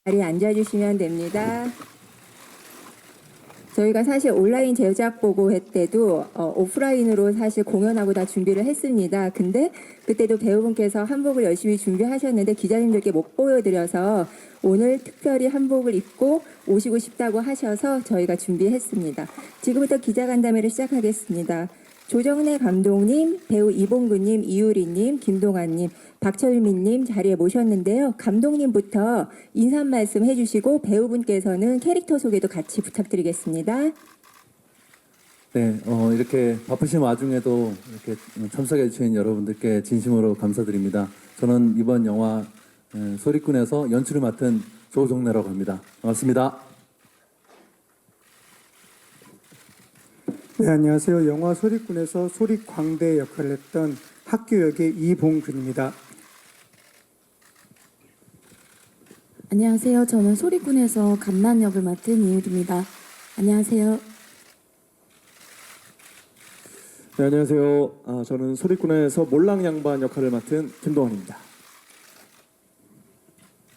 자리에 앉아주시면 됩니다. 저희가 사실 온라인 제작 보고회 때도 오프라인으로 사실 공연하고 다 준비를 했습니다. 근데 그때도 배우분께서 한복을 열심히 준비하셨는데 기자님들께 못 보여드려서 오늘 특별히 한복을 입고 오시고 싶다고 하셔서 저희가 준비했습니다. 지금부터 기자간담회를 시작하겠습니다. 조정래 감독님, 배우 이봉근님, 이유리님, 김동완님, 박철민님 자리에 모셨는데요. 감독님부터 인사 말씀 해주시고 배우분께서는 캐릭터 소개도 같이 부탁드리겠습니다. 네, 이렇게 바쁘신 와중에도 이렇게 참석해 주신 여러분들께 진심으로 감사드립니다. 저는 이번 영화 소리꾼에서 연출을 맡은 조정래라고 합니다. 반갑습니다. 네, 안녕하세요. 영화 소리꾼에서 소리광대 역할을 했던 학교 역의 이봉근입니다. 안녕하세요. 저는 소리꾼에서 감난 역을 맡은 이유리입니다. 안녕하세요. 네, 안녕하세요. 저는 소리꾼에서 몰랑 양반 역할을 맡은 김동완입니다.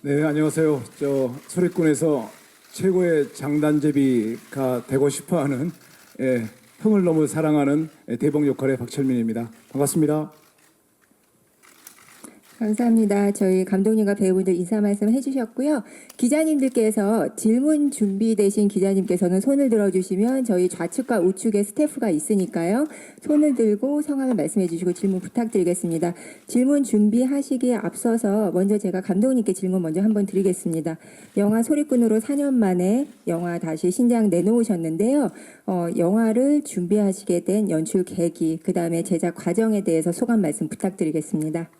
네, 안녕하세요. 저 소리꾼에서 최고의 장단제비가 되고 싶어하는 형을 너무 사랑하는 대봉 역할의 박철민입니다. 반갑습니다. 감사합니다. 저희 감독님과 배우분들 인사 말씀 해주셨고요. 기자님들께서 질문 준비되신 기자님께서는 손을 들어주시면 저희 좌측과 우측에 스태프가 있으니까요. 손을 들고 성함을 말씀해 주시고 질문 부탁드리겠습니다. 질문 준비하시기에 앞서서 먼저 제가 감독님께 질문 먼저 한번 드리겠습니다. 영화 소리꾼으로 4년 만에 영화 다시 신작 내놓으셨는데요. 영화를 준비하시게 된 연출 계기, 그 다음에 제작 과정에 대해서 소감 말씀 부탁드리겠습니다.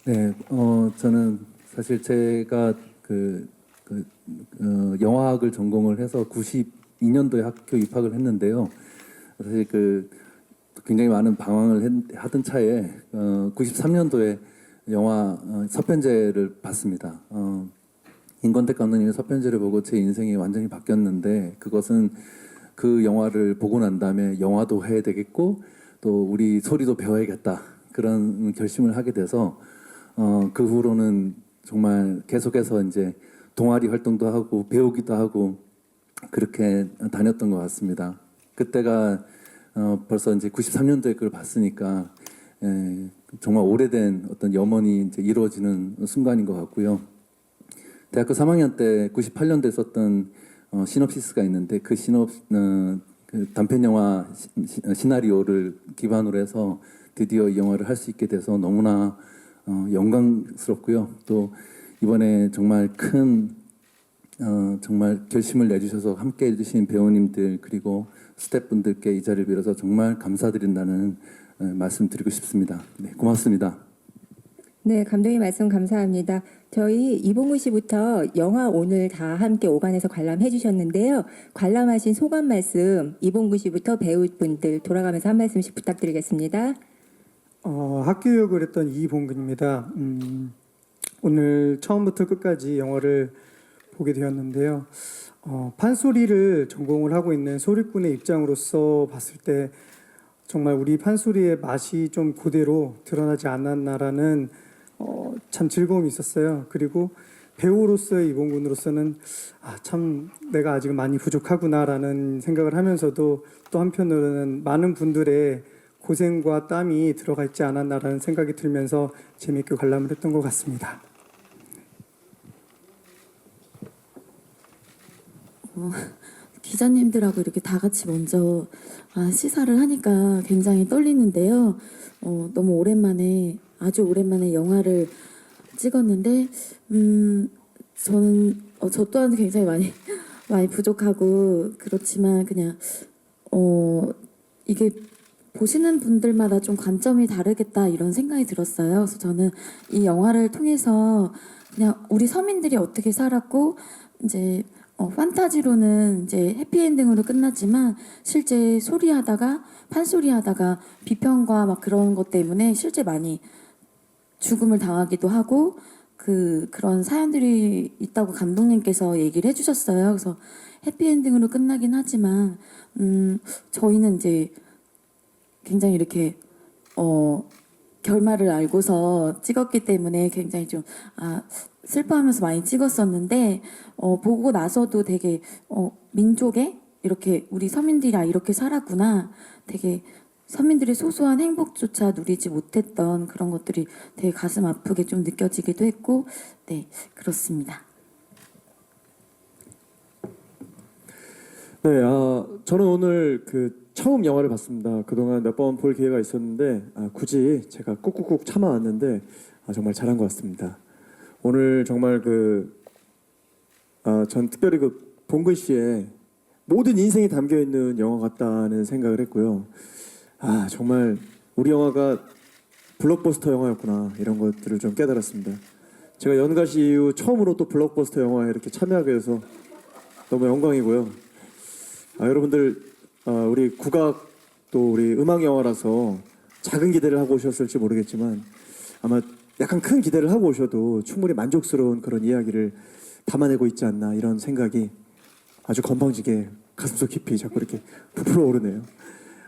네, 저는 사실 제가 영화학을 전공을 해서 92년도에 학교 입학을 했는데요. 사실 굉장히 많은 방황을 하던 차에 93년도에 영화 서편제를 봤습니다. 임권택 감독님의 서편제를 보고 제 인생이 완전히 바뀌었는데 그것은 그 영화를 보고 난 다음에 영화도 해야 되겠고 또 우리 소리도 배워야겠다 그런 결심을 하게 돼서 그 후로는 정말 계속해서 이제 동아리 활동도 하고 배우기도 하고 그렇게 다녔던 것 같습니다. 그때가 벌써 이제 93년도에 그걸 봤으니까 정말 오래된 어떤 염원이 이제 이루어지는 순간인 것 같고요. 대학교 3학년 때 98년도에 썼던 시놉시스가 있는데 그 그 단편 영화 시나리오를 기반으로 해서 드디어 이 영화를 할 수 있게 돼서 너무나 영광스럽고요. 또 이번에 정말 큰 정말 결심을 내주셔서 함께 해주신 배우님들 그리고 스태프분들께 이 자리를 빌어서 정말 감사드린다는 말씀드리고 싶습니다. 네, 고맙습니다. 네, 감독님 말씀 감사합니다. 저희 이봉근 씨부터 영화 오늘 다 함께 오간에서 관람해 주셨는데요. 관람하신 소감 말씀 이봉근 씨부터 배우분들 돌아가면서 한 말씀씩 부탁드리겠습니다. 학교 역을 했던 이봉근입니다. 오늘 처음부터 끝까지 영화를 보게 되었는데요. 판소리를 전공을 하고 있는 소리꾼의 입장으로서 봤을 때 정말 우리 판소리의 맛이 좀 그대로 드러나지 않았나라는 참 즐거움이 있었어요. 그리고 배우로서의 이봉근으로서는 참 내가 아직 많이 부족하구나라는 생각을 하면서도 또 한편으로는 많은 분들의 고생과 땀이 들어가 있지 않았나라는 생각이 들면서 재미있게 관람을 했던 것 같습니다. 기자님들하고 이렇게 다 같이 먼저 시사를 하니까 굉장히 떨리는데요. 너무 오랜만에 아주 오랜만에 영화를 찍었는데 저는 저 또한 굉장히 많이 부족하고 그렇지만 그냥 이게 보시는 분들마다 좀 관점이 다르겠다 이런 생각이 들었어요. 그래서 저는 이 영화를 통해서 그냥 우리 서민들이 어떻게 살았고 이제 판타지로는 이제 해피엔딩으로 끝났지만 실제 소리하다가 판소리하다가 비평과 막 그런 것 때문에 실제 많이 죽음을 당하기도 하고 그런 사연들이 있다고 감독님께서 얘기를 해주셨어요. 그래서 해피엔딩으로 끝나긴 하지만 저희는 이제 굉장히 이렇게 결말을 알고서 찍었기 때문에 굉장히 좀 슬퍼하면서 많이 찍었었는데 보고 나서도 되게 민족에 이렇게 우리 서민들이 이렇게 살았구나. 되게 서민들의 소소한 행복조차 누리지 못했던 그런 것들이 되게 가슴 아프게 좀 느껴지기도 했고, 네, 그렇습니다. 네, 저는 오늘 처음 영화를 봤습니다. 그동안 몇 번 볼 기회가 있었는데 굳이 제가 꾹꾹꾹 참아왔는데 정말 잘한 것 같습니다. 오늘 정말 전 특별히 봉근 씨의 모든 인생이 담겨 있는 영화 같다는 생각을 했고요. 정말 우리 영화가 블록버스터 영화였구나 이런 것들을 좀 깨달았습니다. 제가 연가시 이후 처음으로 또 블록버스터 영화에 이렇게 참여하게 돼서 너무 영광이고요. 여러분들 우리 국악 또 우리 음악 영화라서 작은 기대를 하고 오셨을지 모르겠지만 아마 약간 큰 기대를 하고 오셔도 충분히 만족스러운 그런 이야기를 담아내고 있지 않나 이런 생각이 아주 건방지게 가슴속 깊이 자꾸 이렇게 부풀어 오르네요.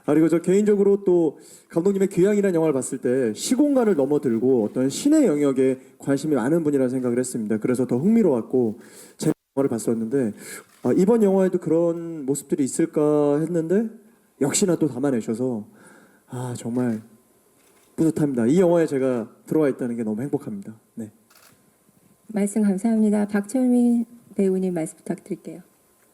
그리고 저 개인적으로 또 감독님의 귀향이라는 영화를 봤을 때 시공간을 넘어들고 어떤 신의 영역에 관심이 많은 분이라는 생각을 했습니다. 그래서 더 흥미로웠고 제 영화를 봤었는데 이번 영화에도 그런 모습들이 있을까 했는데 역시나 또 담아내셔서 정말 뿌듯합니다. 이 영화에 제가 들어와 있다는 게 너무 행복합니다. 네. 말씀 감사합니다. 박철민 배우님 말씀 부탁드릴게요.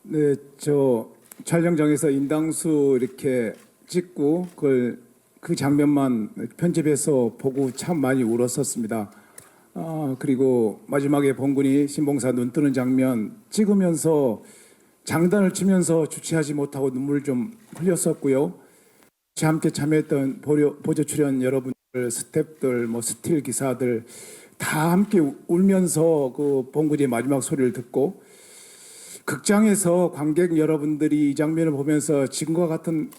네, 저 촬영장에서 인당수 이렇게 찍고 그 장면만 편집해서 보고 참 많이 울었었습니다. 그리고 마지막에 봉군이 신봉사 눈 뜨는 장면 찍으면서 장단을 치면서 주체하지 못하고 눈물 좀 흘렸었고요. 같이 함께 참여했던 보조 출연 여러분들, 스태프들, 스틸 기사들 다 함께 울면서 그 봉군이의 마지막 소리를 듣고 극장에서 관객 여러분들이 이 장면을 보면서 지금과 같은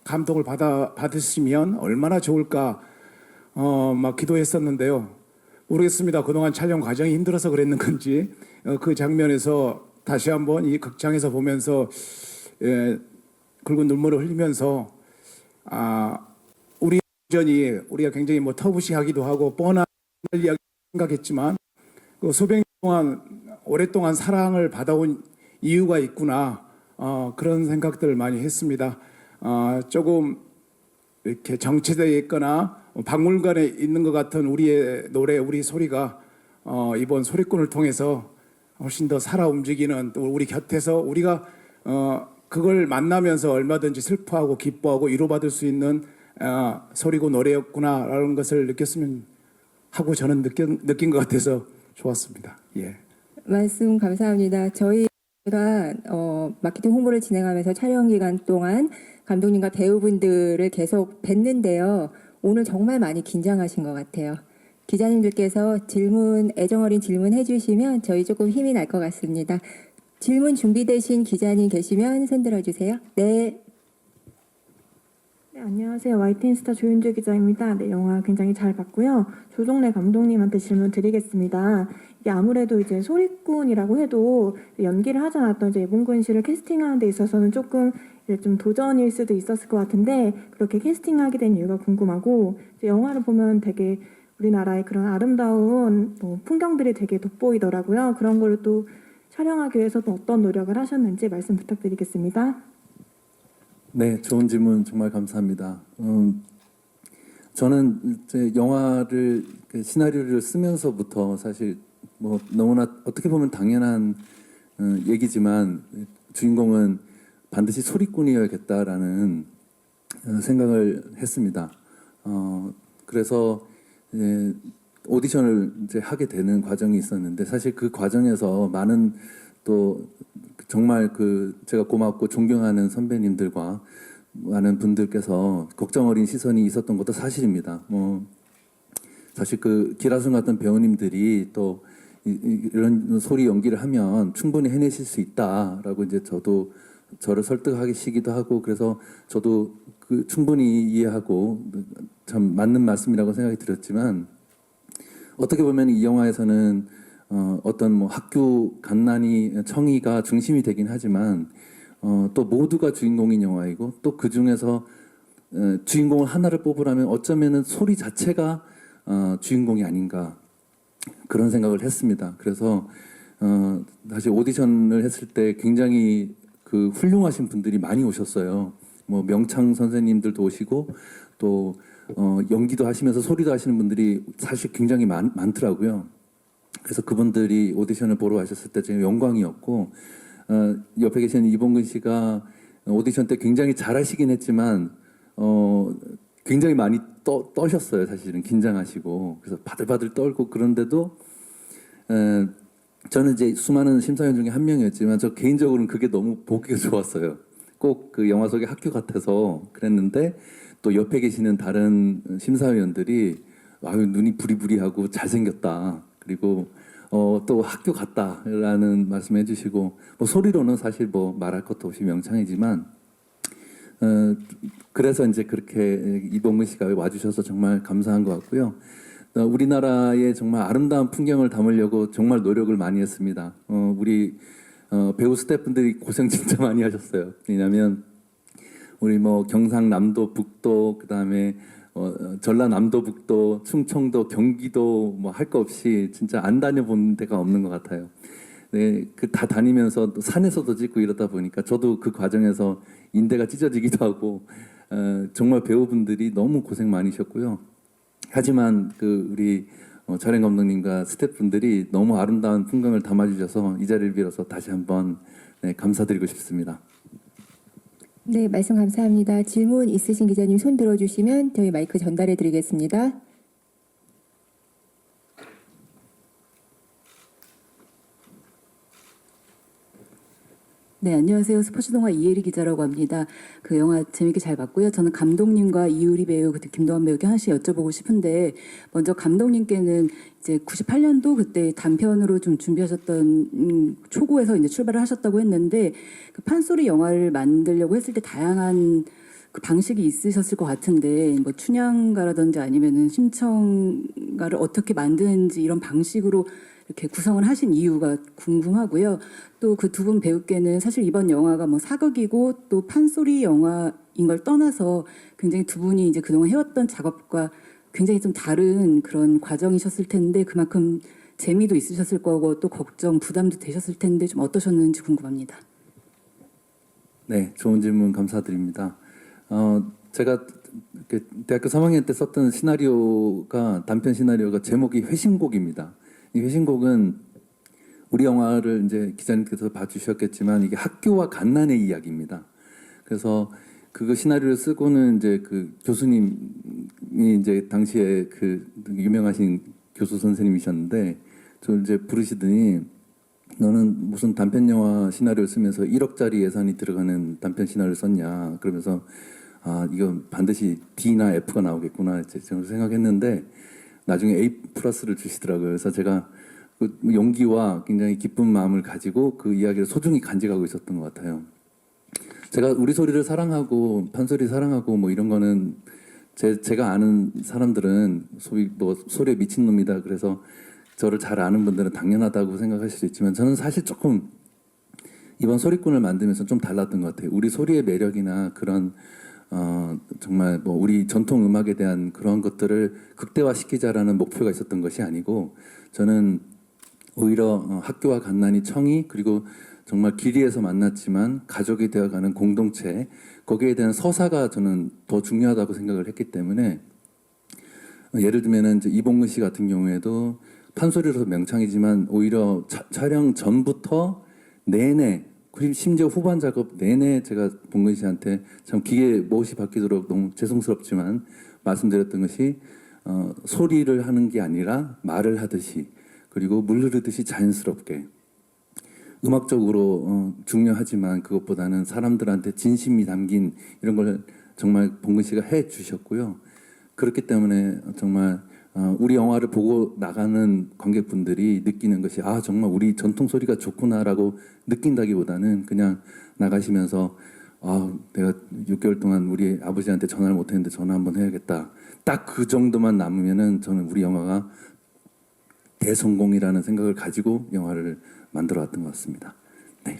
감동을 받으시면 얼마나 좋을까 막 기도했었는데요. 모르겠습니다. 그동안 촬영 과정이 힘들어서 그랬는 건지 그 장면에서 다시 한번 이 극장에서 보면서 굵은 눈물을 흘리면서 우리가 굉장히 터부시하기도 하고 뻔한 이야기 생각했지만 그 수백 년 동안 오랫동안 사랑을 받아온 이유가 있구나 그런 생각들을 많이 했습니다. 조금 이렇게 정체되어 있거나 박물관에 있는 것 같은 우리의 노래, 우리 소리가 이번 소리꾼을 통해서 훨씬 더 살아 움직이는 또 우리 곁에서 우리가 그걸 만나면서 얼마든지 슬퍼하고 기뻐하고 위로받을 수 있는 소리고 노래였구나라는 것을 느꼈으면 하고 저는 느낀 것 같아서 좋았습니다. 예. 말씀 감사합니다. 저희가 마케팅 홍보를 진행하면서 촬영 기간 동안 감독님과 배우분들을 계속 뵀는데요. 오늘 정말 많이 긴장하신 것 같아요. 기자님들께서 애정 어린 질문 해주시면 저희 조금 힘이 날 것 같습니다. 질문 준비되신 기자님 계시면 손 들어주세요. 네. 네, 안녕하세요. YTN스타 조윤주 기자입니다. 네, 영화 굉장히 잘 봤고요. 조정래 감독님한테 질문 드리겠습니다. 이게 아무래도 이제 소리꾼이라고 해도 연기를 하지 않았던 이제 예봉근 씨를 캐스팅하는 데 있어서는 조금 이제 좀 도전일 수도 있었을 것 같은데 그렇게 캐스팅하게 된 이유가 궁금하고 이제 영화를 보면 되게 우리나라의 그런 아름다운 풍경들이 되게 돋보이더라고요. 그런 걸 또 촬영하기 위해서 또 어떤 노력을 하셨는지 말씀 부탁드리겠습니다. 네, 좋은 질문 정말 감사합니다. 저는 이제 영화를 시나리오를 쓰면서부터 사실 너무나 어떻게 보면 당연한 얘기지만 주인공은 반드시 소리꾼이어야겠다라는 생각을 했습니다. 그래서 오디션을 이제 하게 되는 과정이 있었는데 사실 그 과정에서 많은 또 정말 제가 고맙고 존경하는 선배님들과 많은 분들께서 걱정 어린 시선이 있었던 것도 사실입니다. 사실 기라순 같은 배우님들이 또 이런 소리 연기를 하면 충분히 해내실 수 있다라고 이제 저를 설득하시기도 하고 그래서 저도 충분히 이해하고 참 맞는 말씀이라고 생각이 들었지만 어떻게 보면 이 영화에서는 어떤 학교 갓난이 청이가 중심이 되긴 하지만 또 모두가 주인공인 영화이고 또 그 중에서 주인공을 하나를 뽑으라면 어쩌면은 소리 자체가 주인공이 아닌가 그런 생각을 했습니다. 그래서 사실 오디션을 했을 때 굉장히 그 훌륭하신 분들이 많이 오셨어요. 뭐 명창 선생님들도 오시고 또 연기도 하시면서 소리도 하시는 분들이 사실 굉장히 많더라고요. 그래서 그분들이 오디션을 보러 와셨을 때 제가 영광이었고 옆에 계시는 이봉근 씨가 오디션 때 굉장히 잘하시긴 했지만 굉장히 많이 떠셨어요. 사실은 긴장하시고 그래서 바들바들 떨고 그런데도 저는 이제 수많은 심사위원 중에 한 명이었지만 저 개인적으로는 그게 너무 보기가 좋았어요. 꼭 그 영화 속의 학교 같아서 그랬는데 또 옆에 계시는 다른 심사위원들이 아유 눈이 부리부리하고 잘생겼다. 그리고 또 학교 같다라는 말씀해 주시고 뭐 소리로는 사실 뭐 말할 것도 없이 명창이지만 그래서 이제 그렇게 이봉근 씨가 와주셔서 정말 감사한 것 같고요. 우리나라의 정말 아름다운 풍경을 담으려고 정말 노력을 많이 했습니다. 우리 배우 스태프분들이 고생 진짜 많이 하셨어요. 왜냐하면 우리 뭐 경상남도, 북도, 그다음에 전라남도, 북도, 충청도, 경기도 뭐 할 거 없이 진짜 안 다녀본 데가 없는 것 같아요. 네, 그 다 다니면서 또 산에서도 찍고 이러다 보니까 저도 그 과정에서 인대가 찢어지기도 하고 정말 배우분들이 너무 고생 많으셨고요. 하지만 그 우리 촬영 감독님과 스태프분들이 너무 아름다운 풍경을 담아주셔서 이 자리를 빌어서 다시 한번 감사드리고 싶습니다. 네, 말씀 감사합니다. 질문 있으신 기자님 손 들어주시면 저희 마이크 전달해 드리겠습니다. 네, 안녕하세요. 스포츠동화 이혜리 기자라고 합니다. 그 영화 재밌게 잘 봤고요. 저는 감독님과 이유리 배우, 그때 김도환 배우께 하나씩 여쭤보고 싶은데, 먼저 감독님께는 이제 98년도 그때 단편으로 좀 준비하셨던 초고에서 이제 출발을 하셨다고 했는데, 그 판소리 영화를 만들려고 했을 때 다양한 그 방식이 있으셨을 것 같은데, 뭐 춘향가라든지 아니면은 심청가를 어떻게 만드는지 이런 방식으로 이렇게 구성을 하신 이유가 궁금하고요. 또 그 두 분 배우께는 사실 이번 영화가 뭐 사극이고 또 판소리 영화인 걸 떠나서 굉장히 두 분이 이제 그동안 해왔던 작업과 굉장히 좀 다른 그런 과정이셨을 텐데 그만큼 재미도 있으셨을 거고 또 걱정, 부담도 되셨을 텐데 좀 어떠셨는지 궁금합니다. 네, 좋은 질문 감사드립니다. 제가 대학교 3학년 때 썼던 시나리오가 단편 시나리오가 제목이 회심곡입니다. 이 회심곡은 우리 영화를 이제 기자님께서 봐주셨겠지만 이게 학교와 갓난의 이야기입니다. 그래서 그거 시나리오를 쓰고는 이제 그 교수님이 이제 당시에 그 유명하신 교수 선생님이셨는데 저 이제 부르시더니 너는 무슨 단편 영화 시나리오를 쓰면서 1억짜리 예산이 들어가는 단편 시나리오를 썼냐 그러면서 아 이건 반드시 D나 F가 나오겠구나 이제 저는 생각했는데 나중에 A+를 주시더라고요. 그래서 제가 그 용기와 굉장히 기쁜 마음을 가지고 그 이야기를 소중히 간직하고 있었던 것 같아요. 제가 우리 소리를 사랑하고 판소리 사랑하고 뭐 이런 거는 제가 아는 사람들은 소위 뭐 소리에 미친 놈이다. 그래서 저를 잘 아는 분들은 당연하다고 생각하실 수 있지만 저는 사실 조금 이번 소리꾼을 만들면서 좀 달랐던 것 같아요. 우리 소리의 매력이나 그런 정말 뭐 우리 전통 음악에 대한 그런 것들을 극대화시키자라는 목표가 있었던 것이 아니고 저는 오히려 학교와 갓난이 청이 그리고 정말 길이에서 만났지만 가족이 되어가는 공동체 거기에 대한 서사가 저는 더 중요하다고 생각을 했기 때문에 예를 들면은 이제 이봉근 씨 같은 경우에도 판소리로서 명창이지만 오히려 촬영 전부터 내내 그리고 심지어 후반 작업 내내 제가 봉근 씨한테 참 기계 못이 바뀌도록 너무 죄송스럽지만 말씀드렸던 것이 소리를 하는 게 아니라 말을 하듯이 그리고 물 흐르듯이 자연스럽게 음악적으로 중요하지만 그것보다는 사람들한테 진심이 담긴 이런 걸 정말 봉근 씨가 해 주셨고요. 그렇기 때문에 정말 우리 영화를 보고 나가는 관객분들이 느끼는 것이 아 정말 우리 전통 소리가 좋구나라고 느낀다기보다는 그냥 나가시면서 아 내가 6개월 동안 우리 아버지한테 전화를 못했는데 전화 한번 해야겠다. 딱 그 정도만 남으면은 저는 우리 영화가 대성공이라는 생각을 가지고 영화를 만들어 왔던 것 같습니다. 네.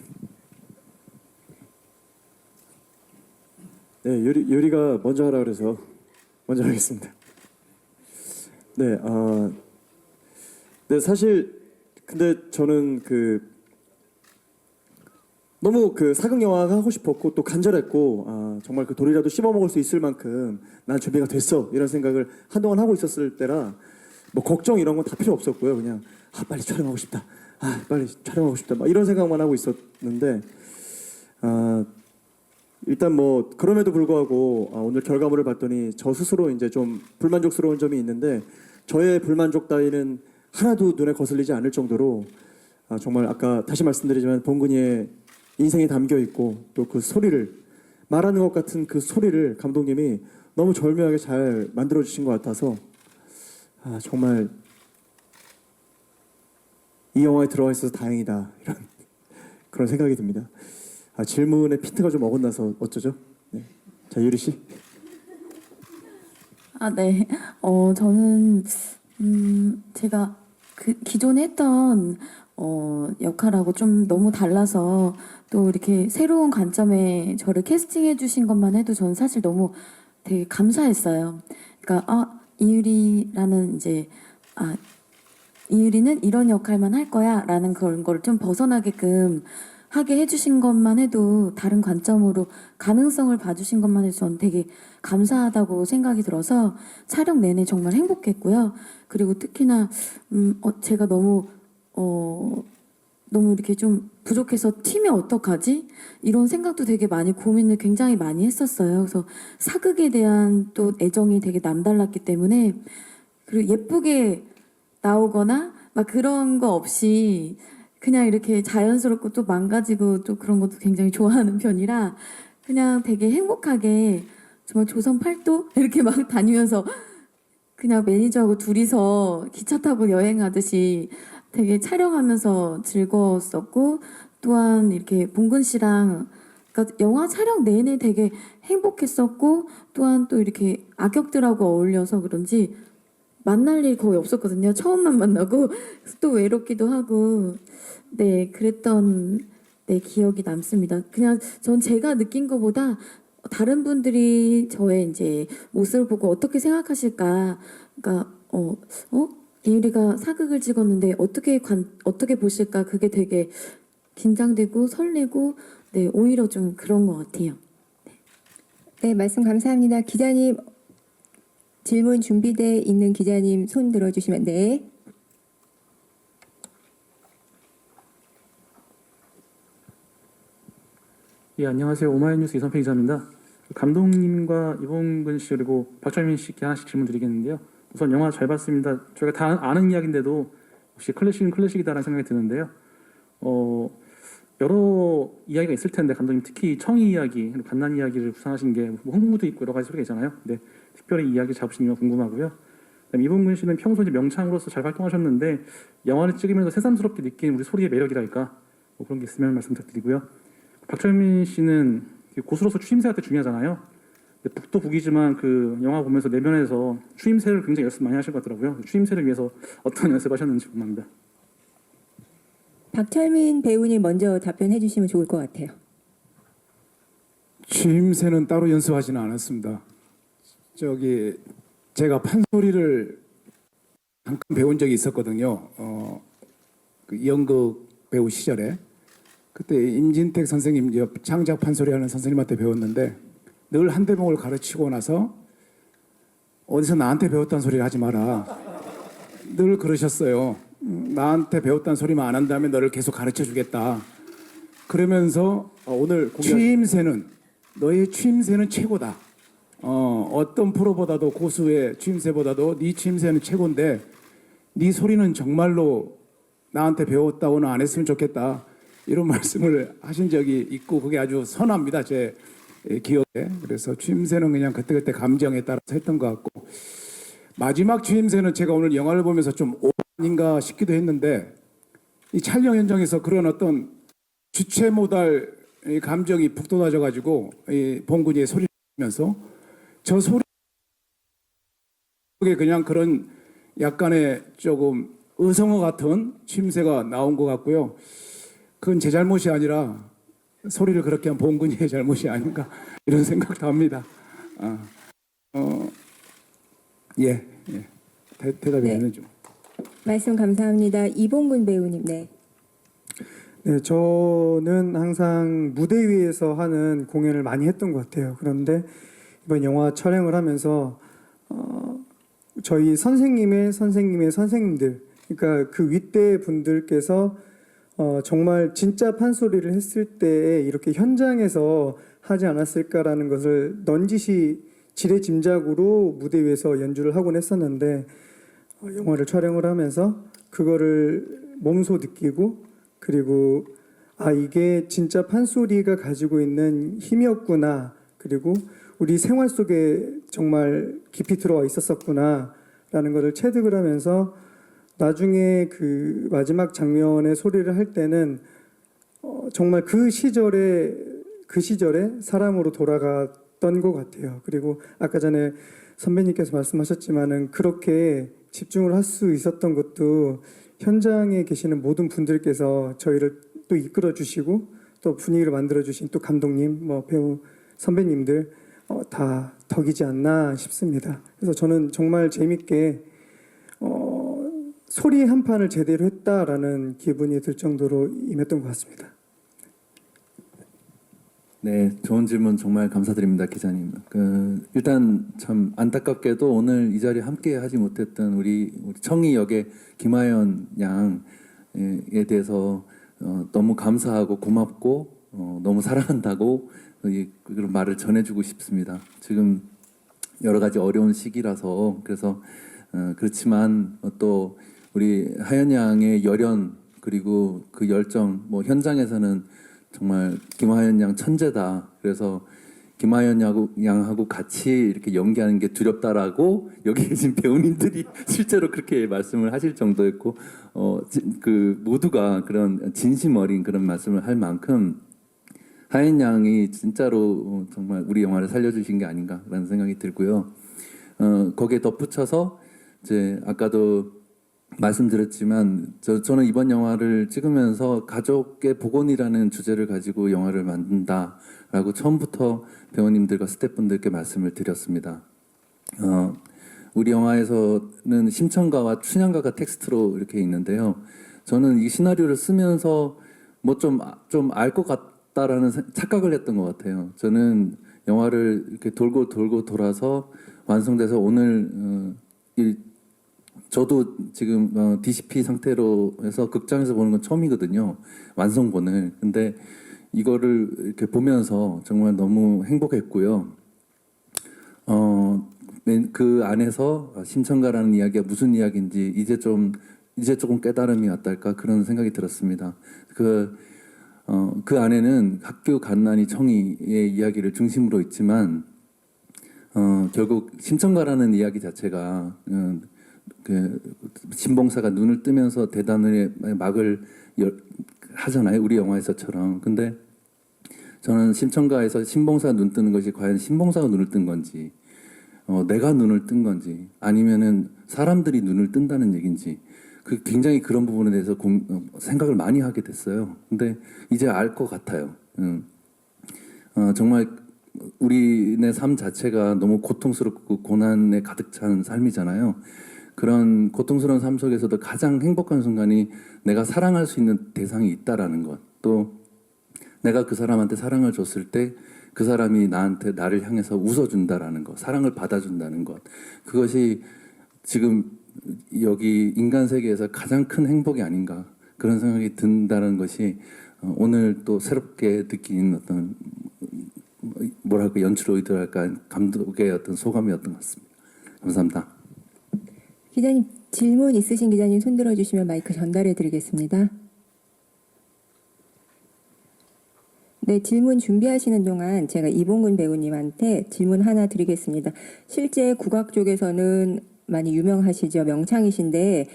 네, 요리가 먼저 하라 그래서 먼저 하겠습니다. 네, 네, 사실 근데 저는 너무 사극 영화가 하고 싶었고 또 간절했고 정말 그 돌이라도 씹어 먹을 수 있을 만큼 난 준비가 됐어 이런 생각을 한동안 하고 있었을 때라 뭐 걱정 이런 건 다 필요 없었고요. 그냥 빨리 촬영하고 싶다. 빨리 촬영하고 싶다. 막 이런 생각만 하고 있었는데 일단 뭐 그럼에도 불구하고 오늘 결과물을 봤더니 저 스스로 이제 좀 불만족스러운 점이 있는데 저의 불만족 따위는 하나도 눈에 거슬리지 않을 정도로 정말 아까 다시 말씀드리지만 봉근이의 인생이 담겨 있고 또 그 소리를 말하는 것 같은 그 소리를 감독님이 너무 절묘하게 잘 만들어 주신 것 같아서 정말 이 영화에 들어와 있어서 다행이다 이런 그런 생각이 듭니다. 질문에 피트가 좀 어긋나서 어쩌죠? 네. 자 유리 씨. 네. 저는 제가 기존에 했던 역할하고 좀 너무 달라서 또 이렇게 새로운 관점에 저를 캐스팅해 주신 것만 해도 저는 사실 너무 되게 감사했어요. 그러니까 이유리라는 이제 이유리는 이런 역할만 할 거야라는 그런 걸 좀 벗어나게끔 하게 해주신 것만 해도 다른 관점으로 가능성을 봐주신 것만 해도 저는 되게 감사하다고 생각이 들어서 촬영 내내 정말 행복했고요. 그리고 특히나 제가 너무 이렇게 좀 부족해서 팀이 어떡하지? 이런 생각도 되게 많이 고민을 굉장히 많이 했었어요. 그래서 사극에 대한 또 애정이 되게 남달랐기 때문에 그리고 예쁘게 나오거나 막 그런 거 없이 그냥 이렇게 자연스럽고 또 망가지고 또 그런 것도 굉장히 좋아하는 편이라 그냥 되게 행복하게 정말 조선 팔도 이렇게 막 다니면서 그냥 매니저하고 둘이서 기차 타고 여행하듯이 되게 촬영하면서 즐거웠었고 또한 이렇게 봉근 씨랑 그러니까 영화 촬영 내내 되게 행복했었고 또한 또 이렇게 악역들하고 어울려서 그런지 만날 일이 거의 없었거든요. 처음만 만나고 또 외롭기도 하고 네 그랬던 기억이 남습니다. 그냥 전 제가 느낀 것보다 다른 분들이 저의 이제 모습을 보고 어떻게 생각하실까? 그러니까 이유리가 사극을 찍었는데 어떻게 보실까? 그게 되게 긴장되고 설레고 네 오히려 좀 그런 것 같아요. 네, 말씀 감사합니다. 기자님 질문 준비돼 있는 기자님 손 들어주시면 네. 예, 안녕하세요. 오마이뉴스 이선평 기자입니다. 감독님과 이봉근 씨 그리고 박철민 씨께 하나씩 질문 드리겠는데요. 우선 영화 잘 봤습니다. 저희가 다 아는 이야기인데도 역시 클래식은 클래식이다라는 생각이 드는데요. 여러 이야기가 있을 텐데 감독님 특히 청이 이야기, 그리고 갓난 이야기를 구상하신 게 뭐 흥부도 있고 여러 가지 소리가 있잖아요. 근데 특별히 이야기 잡으신 이유가 궁금하고요. 그다음에 이봉근 씨는 평소 이제 명창으로서 잘 활동하셨는데 영화를 찍으면서 새삼스럽게 느낀 우리 소리의 매력이랄까 뭐 그런 게 있으면 말씀 부탁드리고요. 박철민 씨는 고수로서 추임새가 되게 중요하잖아요. 근데 북도 북이지만 그 영화 보면서 내면에서 추임새를 굉장히 연습 많이 하실 것 같더라고요. 추임새를 위해서 어떤 연습하셨는지 궁금합니다. 박철민 배우님 먼저 답변해 주시면 좋을 것 같아요. 추임새는 따로 연습하지는 않았습니다. 제가 판소리를 잠깐 배운 적이 있었거든요. 그 연극 배우 시절에 그때 임진택 선생님 창작 판소리 하는 선생님한테 배웠는데 늘 한 대목을 가르치고 나서 어디서 나한테 배웠다는 소리를 하지 마라. 늘 그러셨어요. 나한테 배웠다는 소리만 안 한다면 너를 계속 가르쳐 주겠다. 그러면서 오늘 추임새는 너의 추임새는 최고다. 어떤 프로보다도 고수의 추임새보다도 네 추임새는 최고인데 네 소리는 정말로 나한테 배웠다고는 안 했으면 좋겠다. 이런 말씀을 하신 적이 있고 그게 아주 선합니다. 제 기억에. 그래서 추임새는 그냥 그때그때 감정에 따라서 했던 것 같고 마지막 추임새는 제가 오늘 영화를 보면서 좀 오인가 싶기도 했는데 이 촬영 현장에서 그런 어떤 주체 모달 감정이 북돋아져 가지고 이 봉근이의 소리를 들으면서 저 소리에 그냥 그런 약간의 조금 의성어 같은 추임새가 나온 것 같고요. 그건 제 잘못이 아니라 소리를 그렇게 한 봉근이의 잘못이 아닌가 이런 생각도 합니다. 대답이 네. 됐는지. 말씀 감사합니다. 이봉근 배우님, 네. 네, 저는 항상 무대 위에서 하는 공연을 많이 했던 것 같아요. 그런데 이번 영화 촬영을 하면서 저희 선생님의 선생님들, 그러니까 그 윗대 분들께서 정말 진짜 판소리를 했을 때 이렇게 현장에서 하지 않았을까라는 것을 넌지시 지레짐작으로 무대 위에서 연주를 하곤 했었는데 영화를 촬영을 하면서 그거를 몸소 느끼고 그리고 이게 진짜 판소리가 가지고 있는 힘이었구나. 그리고 우리 생활 속에 정말 깊이 들어와 있었었구나라는 것을 체득을 하면서 나중에 그 마지막 장면의 소리를 할 때는 정말 그 시절에 사람으로 돌아갔던 것 같아요. 그리고 아까 전에 선배님께서 말씀하셨지만은 그렇게 집중을 할 수 있었던 것도 현장에 계시는 모든 분들께서 저희를 또 이끌어 주시고 또 분위기를 만들어 주신 또 감독님, 배우 선배님들 다 덕이지 않나 싶습니다. 그래서 저는 정말 재밌게 소리 한 판을 제대로 했다라는 기분이 들 정도로 임했던 것 같습니다. 네, 좋은 질문 정말 감사드립니다, 기자님. 일단 참 안타깝게도 오늘 이 자리에 함께 하지 못했던 우리 청희 역의 김하연 양에 대해서 너무 감사하고 고맙고 너무 사랑한다고 그런 말을 전해주고 싶습니다. 지금 여러 가지 어려운 시기라서 그래서 그렇지만 또 우리 하연 양의 열연 그리고 그 열정 현장에서는 정말 김하연 양 천재다. 그래서 김하연 양하고 같이 이렇게 연기하는 게 두렵다라고 여기 계신 배우님들이 실제로 그렇게 말씀을 하실 정도였고 그 모두가 그런 진심 어린 그런 말씀을 할 만큼 하연 양이 진짜로 정말 우리 영화를 살려주신 게 아닌가라는 생각이 들고요. 거기에 덧붙여서 이제 아까도 말씀드렸지만 저는 이번 영화를 찍으면서 가족의 복원이라는 주제를 가지고 영화를 만든다라고 처음부터 배우님들과 스태프분들께 말씀을 드렸습니다. 우리 영화에서는 심청가와 춘향가가 텍스트로 이렇게 있는데요. 저는 이 시나리오를 쓰면서 좀 알 것 같다라는 착각을 했던 것 같아요. 저는 영화를 이렇게 돌고 돌아서 완성돼서 오늘 저도 지금 DCP 상태로 해서 극장에서 보는 건 처음이거든요. 완성본을. 근데 이거를 이렇게 보면서 정말 너무 행복했고요. 그 안에서 심청가라는 이야기가 무슨 이야기인지 이제 조금 깨달음이 왔달까 그런 생각이 들었습니다. 그 안에는 학교 갓난이 청이의 이야기를 중심으로 있지만 결국 심청가라는 이야기 자체가 그 신봉사가 눈을 뜨면서 대단의 막을 하잖아요. 우리 영화에서처럼. 근데 저는 심청가에서 신봉사가 눈 뜨는 것이 과연 신봉사가 눈을 뜬 건지 내가 눈을 뜬 건지 아니면은 사람들이 눈을 뜬다는 얘기인지 굉장히 그런 부분에 대해서 생각을 많이 하게 됐어요. 근데 이제 알 것 같아요. 정말 우리네 삶 자체가 너무 고통스럽고 고난에 가득 찬 삶이잖아요. 그런 고통스러운 삶 속에서도 가장 행복한 순간이 내가 사랑할 수 있는 대상이 있다라는 것. 또 내가 그 사람한테 사랑을 줬을 때 그 사람이 나를 향해서 웃어준다라는 것, 사랑을 받아준다는 것. 그것이 지금 여기 인간 세계에서 가장 큰 행복이 아닌가 그런 생각이 든다는 것이 오늘 또 새롭게 느낀 어떤 연출 의도랄까 감독의 어떤 소감이었던 것 같습니다. 감사합니다. 기자님 질문 있으신 기자님 손 들어주시면 마이크 전달해 드리겠습니다. 네, 질문 준비하시는 동안 제가 이봉근 배우님한테 질문 하나 드리겠습니다. 실제 국악 쪽에서는 많이 유명하시죠. 명창이신데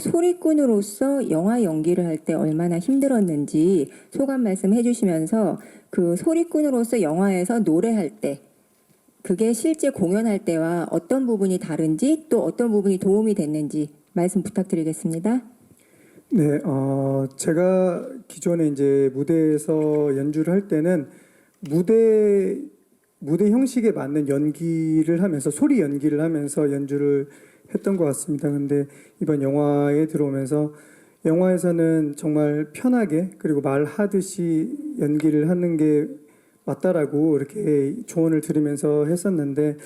소리꾼으로서 영화 연기를 할 때 얼마나 힘들었는지 소감 말씀해 주시면서 그 소리꾼으로서 영화에서 노래할 때 그게 실제 공연할 때와 어떤 부분이 다른지 또 어떤 부분이 도움이 됐는지 말씀 부탁드리겠습니다. 네, 제가 기존에 이제 무대에서 연주를 할 때는 무대 형식에 맞는 연기를 하면서 소리 연기를 하면서 연주를 했던 것 같습니다. 근데 이번 영화에 들어오면서 영화에서는 정말 편하게 그리고 말하듯이 연기를 하는 게 맞다라고 이렇게 조언을 들으면서 했었는데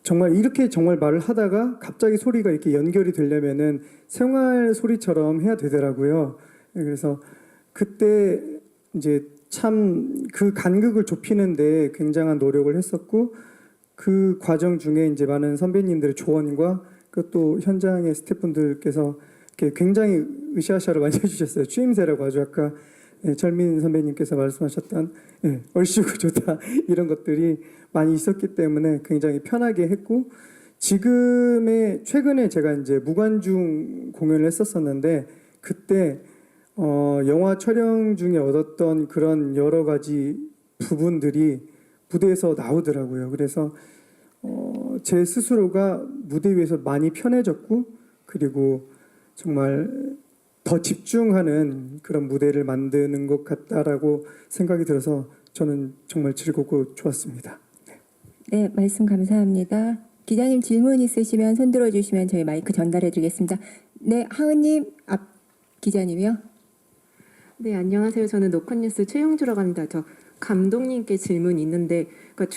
정말 이렇게 정말 말을 하다가 갑자기 소리가 이렇게 연결이 되려면은 생활 소리처럼 해야 되더라고요. 그래서 그때 이제 참 그 간극을 좁히는데 굉장한 노력을 했었고 그 과정 중에 이제 많은 선배님들의 조언과 그또 현장의 스태프분들께서 이렇게 굉장히 으쌰으쌰를 많이 해주셨어요. 추임새라고 아주 아까 철민 선배님께서 말씀하셨던 얼씨구 좋다 이런 것들이 많이 있었기 때문에 굉장히 편하게 했고 최근에 제가 이제 무관중 공연을 했었었는데 그때 영화 촬영 중에 얻었던 그런 여러 가지 부분들이 무대에서 나오더라고요. 그래서 제 스스로가 무대 위에서 많이 편해졌고 그리고 정말 더 집중하는 그런 무대를 만드는 것 같다라고 생각이 들어서 저는 정말 즐겁고 좋았습니다. 네, 말씀 감사합니다. 기자님 질문 있으시면 손 들어주시면 저희 마이크 전달해드리겠습니다. 네, 하은님 앞 기자님이요. 네, 안녕하세요. 저는 노컷뉴스 최용주라고 합니다. 저 감독님께 질문이 있는데, 그러니까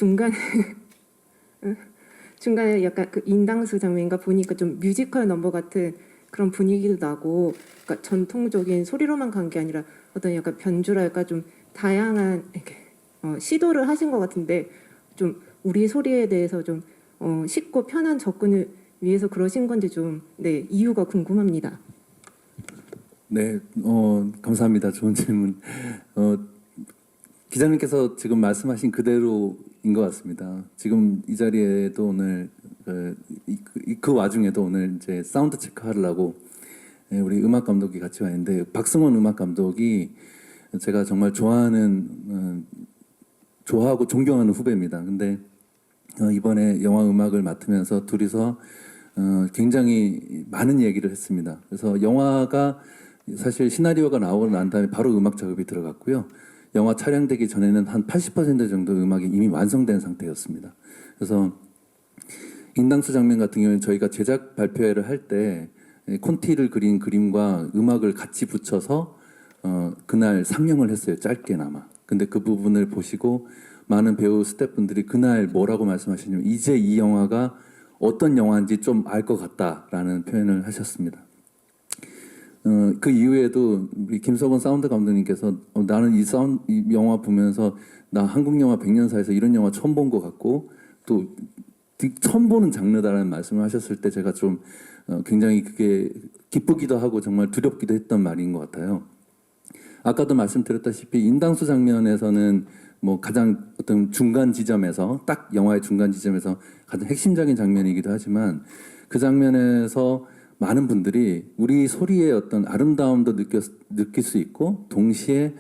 중간에 약간 그 인당수 장면인가 보니까 좀 뮤지컬 넘버 같은 그런 분위기도 나고, 그러니까 전통적인 소리로만 간 게 아니라 어떤 약간 변주랄까 좀 다양한 이렇게 시도를 하신 것 같은데, 좀 우리 소리에 대해서 좀 쉽고 편한 접근을 위해서 그러신 건지 좀 이유가 궁금합니다. 네, 감사합니다. 좋은 질문. 기자님께서 지금 말씀하신 그대로인 것 같습니다. 지금 이 자리에도 오늘 그 와중에도 오늘 이제 사운드 체크 하려고 우리 음악 감독이 같이 와 있는데 박승원 음악 감독이 제가 정말 좋아하고 존경하는 후배입니다. 근데 이번에 영화 음악을 맡으면서 둘이서 굉장히 많은 얘기를 했습니다. 그래서 영화가 사실 시나리오가 나오고 난 다음에 바로 음악 작업이 들어갔고요. 영화 촬영되기 전에는 한 80% 정도 음악이 이미 완성된 상태였습니다. 그래서 인당수 장면 같은 경우는 저희가 제작 발표회를 할 때 콘티를 그린 그림과 음악을 같이 붙여서 그날 상영을 했어요. 짧게나마. 근데 그 부분을 보시고 많은 배우 스태프분들이 그날 뭐라고 말씀하시냐면 이제 이 영화가 어떤 영화인지 좀 알 것 같다라는 표현을 하셨습니다. 그 이후에도 우리 김석원 사운드 감독님께서 나는 이 영화 보면서 나 한국 영화 100년사에서 이런 영화 처음 본 것 같고 또 처음 보는 장르다라는 말씀을 하셨을 때 제가 좀 굉장히 그게 기쁘기도 하고 정말 두렵기도 했던 말인 것 같아요. 아까도 말씀드렸다시피 인당수 장면에서는 뭐 가장 어떤 중간 지점에서 딱 영화의 중간 지점에서 가장 핵심적인 장면이기도 하지만 그 장면에서 많은 분들이 우리 소리의 어떤 아름다움도 느낄 수 있고 동시에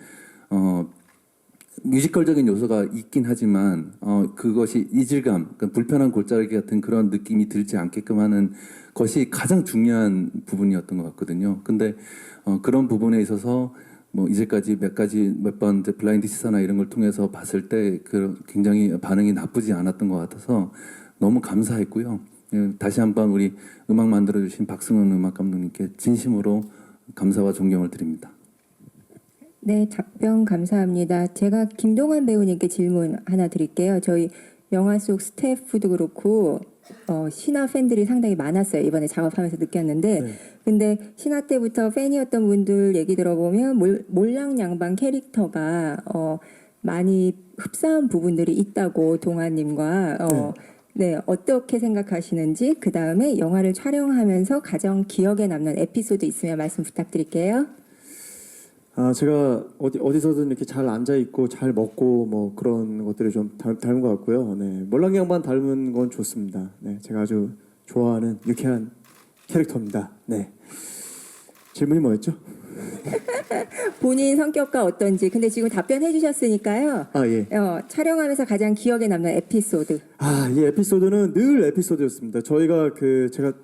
뮤지컬적인 요소가 있긴 하지만 그것이 이질감, 그러니까 불편한 골짜기 같은 그런 느낌이 들지 않게끔 하는 것이 가장 중요한 부분이었던 것 같거든요. 근데 그런 부분에 있어서 뭐 이제까지 몇 번 블라인드 시사나 이런 걸 통해서 봤을 때 굉장히 반응이 나쁘지 않았던 것 같아서 너무 감사했고요. 다시 한번 우리 음악 만들어주신 박승원 음악 감독님께 진심으로 감사와 존경을 드립니다. 네, 답변 감사합니다. 제가 김동완 배우님께 질문 하나 드릴게요. 저희 영화 속 스태프도 그렇고 신화 팬들이 상당히 많았어요. 이번에 작업하면서 느꼈는데 네. 근데 신화 때부터 팬이었던 분들 얘기 들어보면 몰랑양반 캐릭터가 많이 흡사한 부분들이 있다고 동아님과 네, 어떻게 생각하시는지 그 다음에 영화를 촬영하면서 가장 기억에 남는 에피소드 있으면 말씀 부탁드릴게요. 제가 어디서든 이렇게 잘 앉아 있고 잘 먹고 뭐 그런 것들이 좀 닮은 것 같고요. 네, 몰랑양반 닮은 건 좋습니다. 네, 제가 아주 좋아하는 유쾌한 캐릭터입니다. 네, 질문이 뭐였죠? 본인 성격과 어떤지. 근데 지금 답변해 주셨으니까요. 예. 촬영하면서 가장 기억에 남는 에피소드. 이 에피소드는 늘 에피소드였습니다. 제가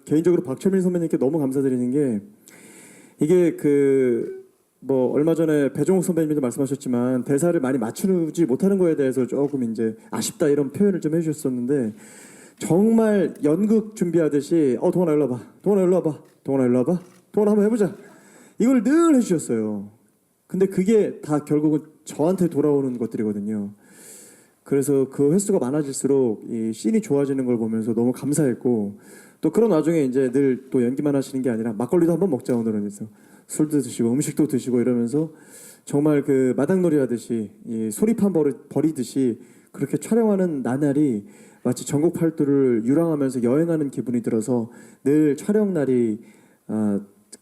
개인적으로 박철민 선배님께 너무 감사드리는 게 이게 뭐 얼마 전에 배종욱 선배님도 말씀하셨지만 대사를 많이 맞추지 못하는 거에 대해서 조금 이제 아쉽다 이런 표현을 좀 해주셨었는데 정말 연극 준비하듯이 동원아 일로 와봐, 동원아 일로 와봐, 동원아 일로 와봐, 동원아 한번 해보자. 이걸 늘 해주셨어요. 근데 그게 다 결국은 저한테 돌아오는 것들이거든요. 그래서 그 횟수가 많아질수록 이 씬이 좋아지는 걸 보면서 너무 감사했고, 또 그런 와중에 이제 늘 또 연기만 하시는 게 아니라 막걸리도 한번 먹자 오늘은. 그래서 술도 드시고 음식도 드시고 이러면서 정말 그 마당놀이 하듯이 이 소리판 버리듯이 그렇게 촬영하는 나날이 마치 전국 팔도를 유랑하면서 여행하는 기분이 들어서 늘 촬영 날이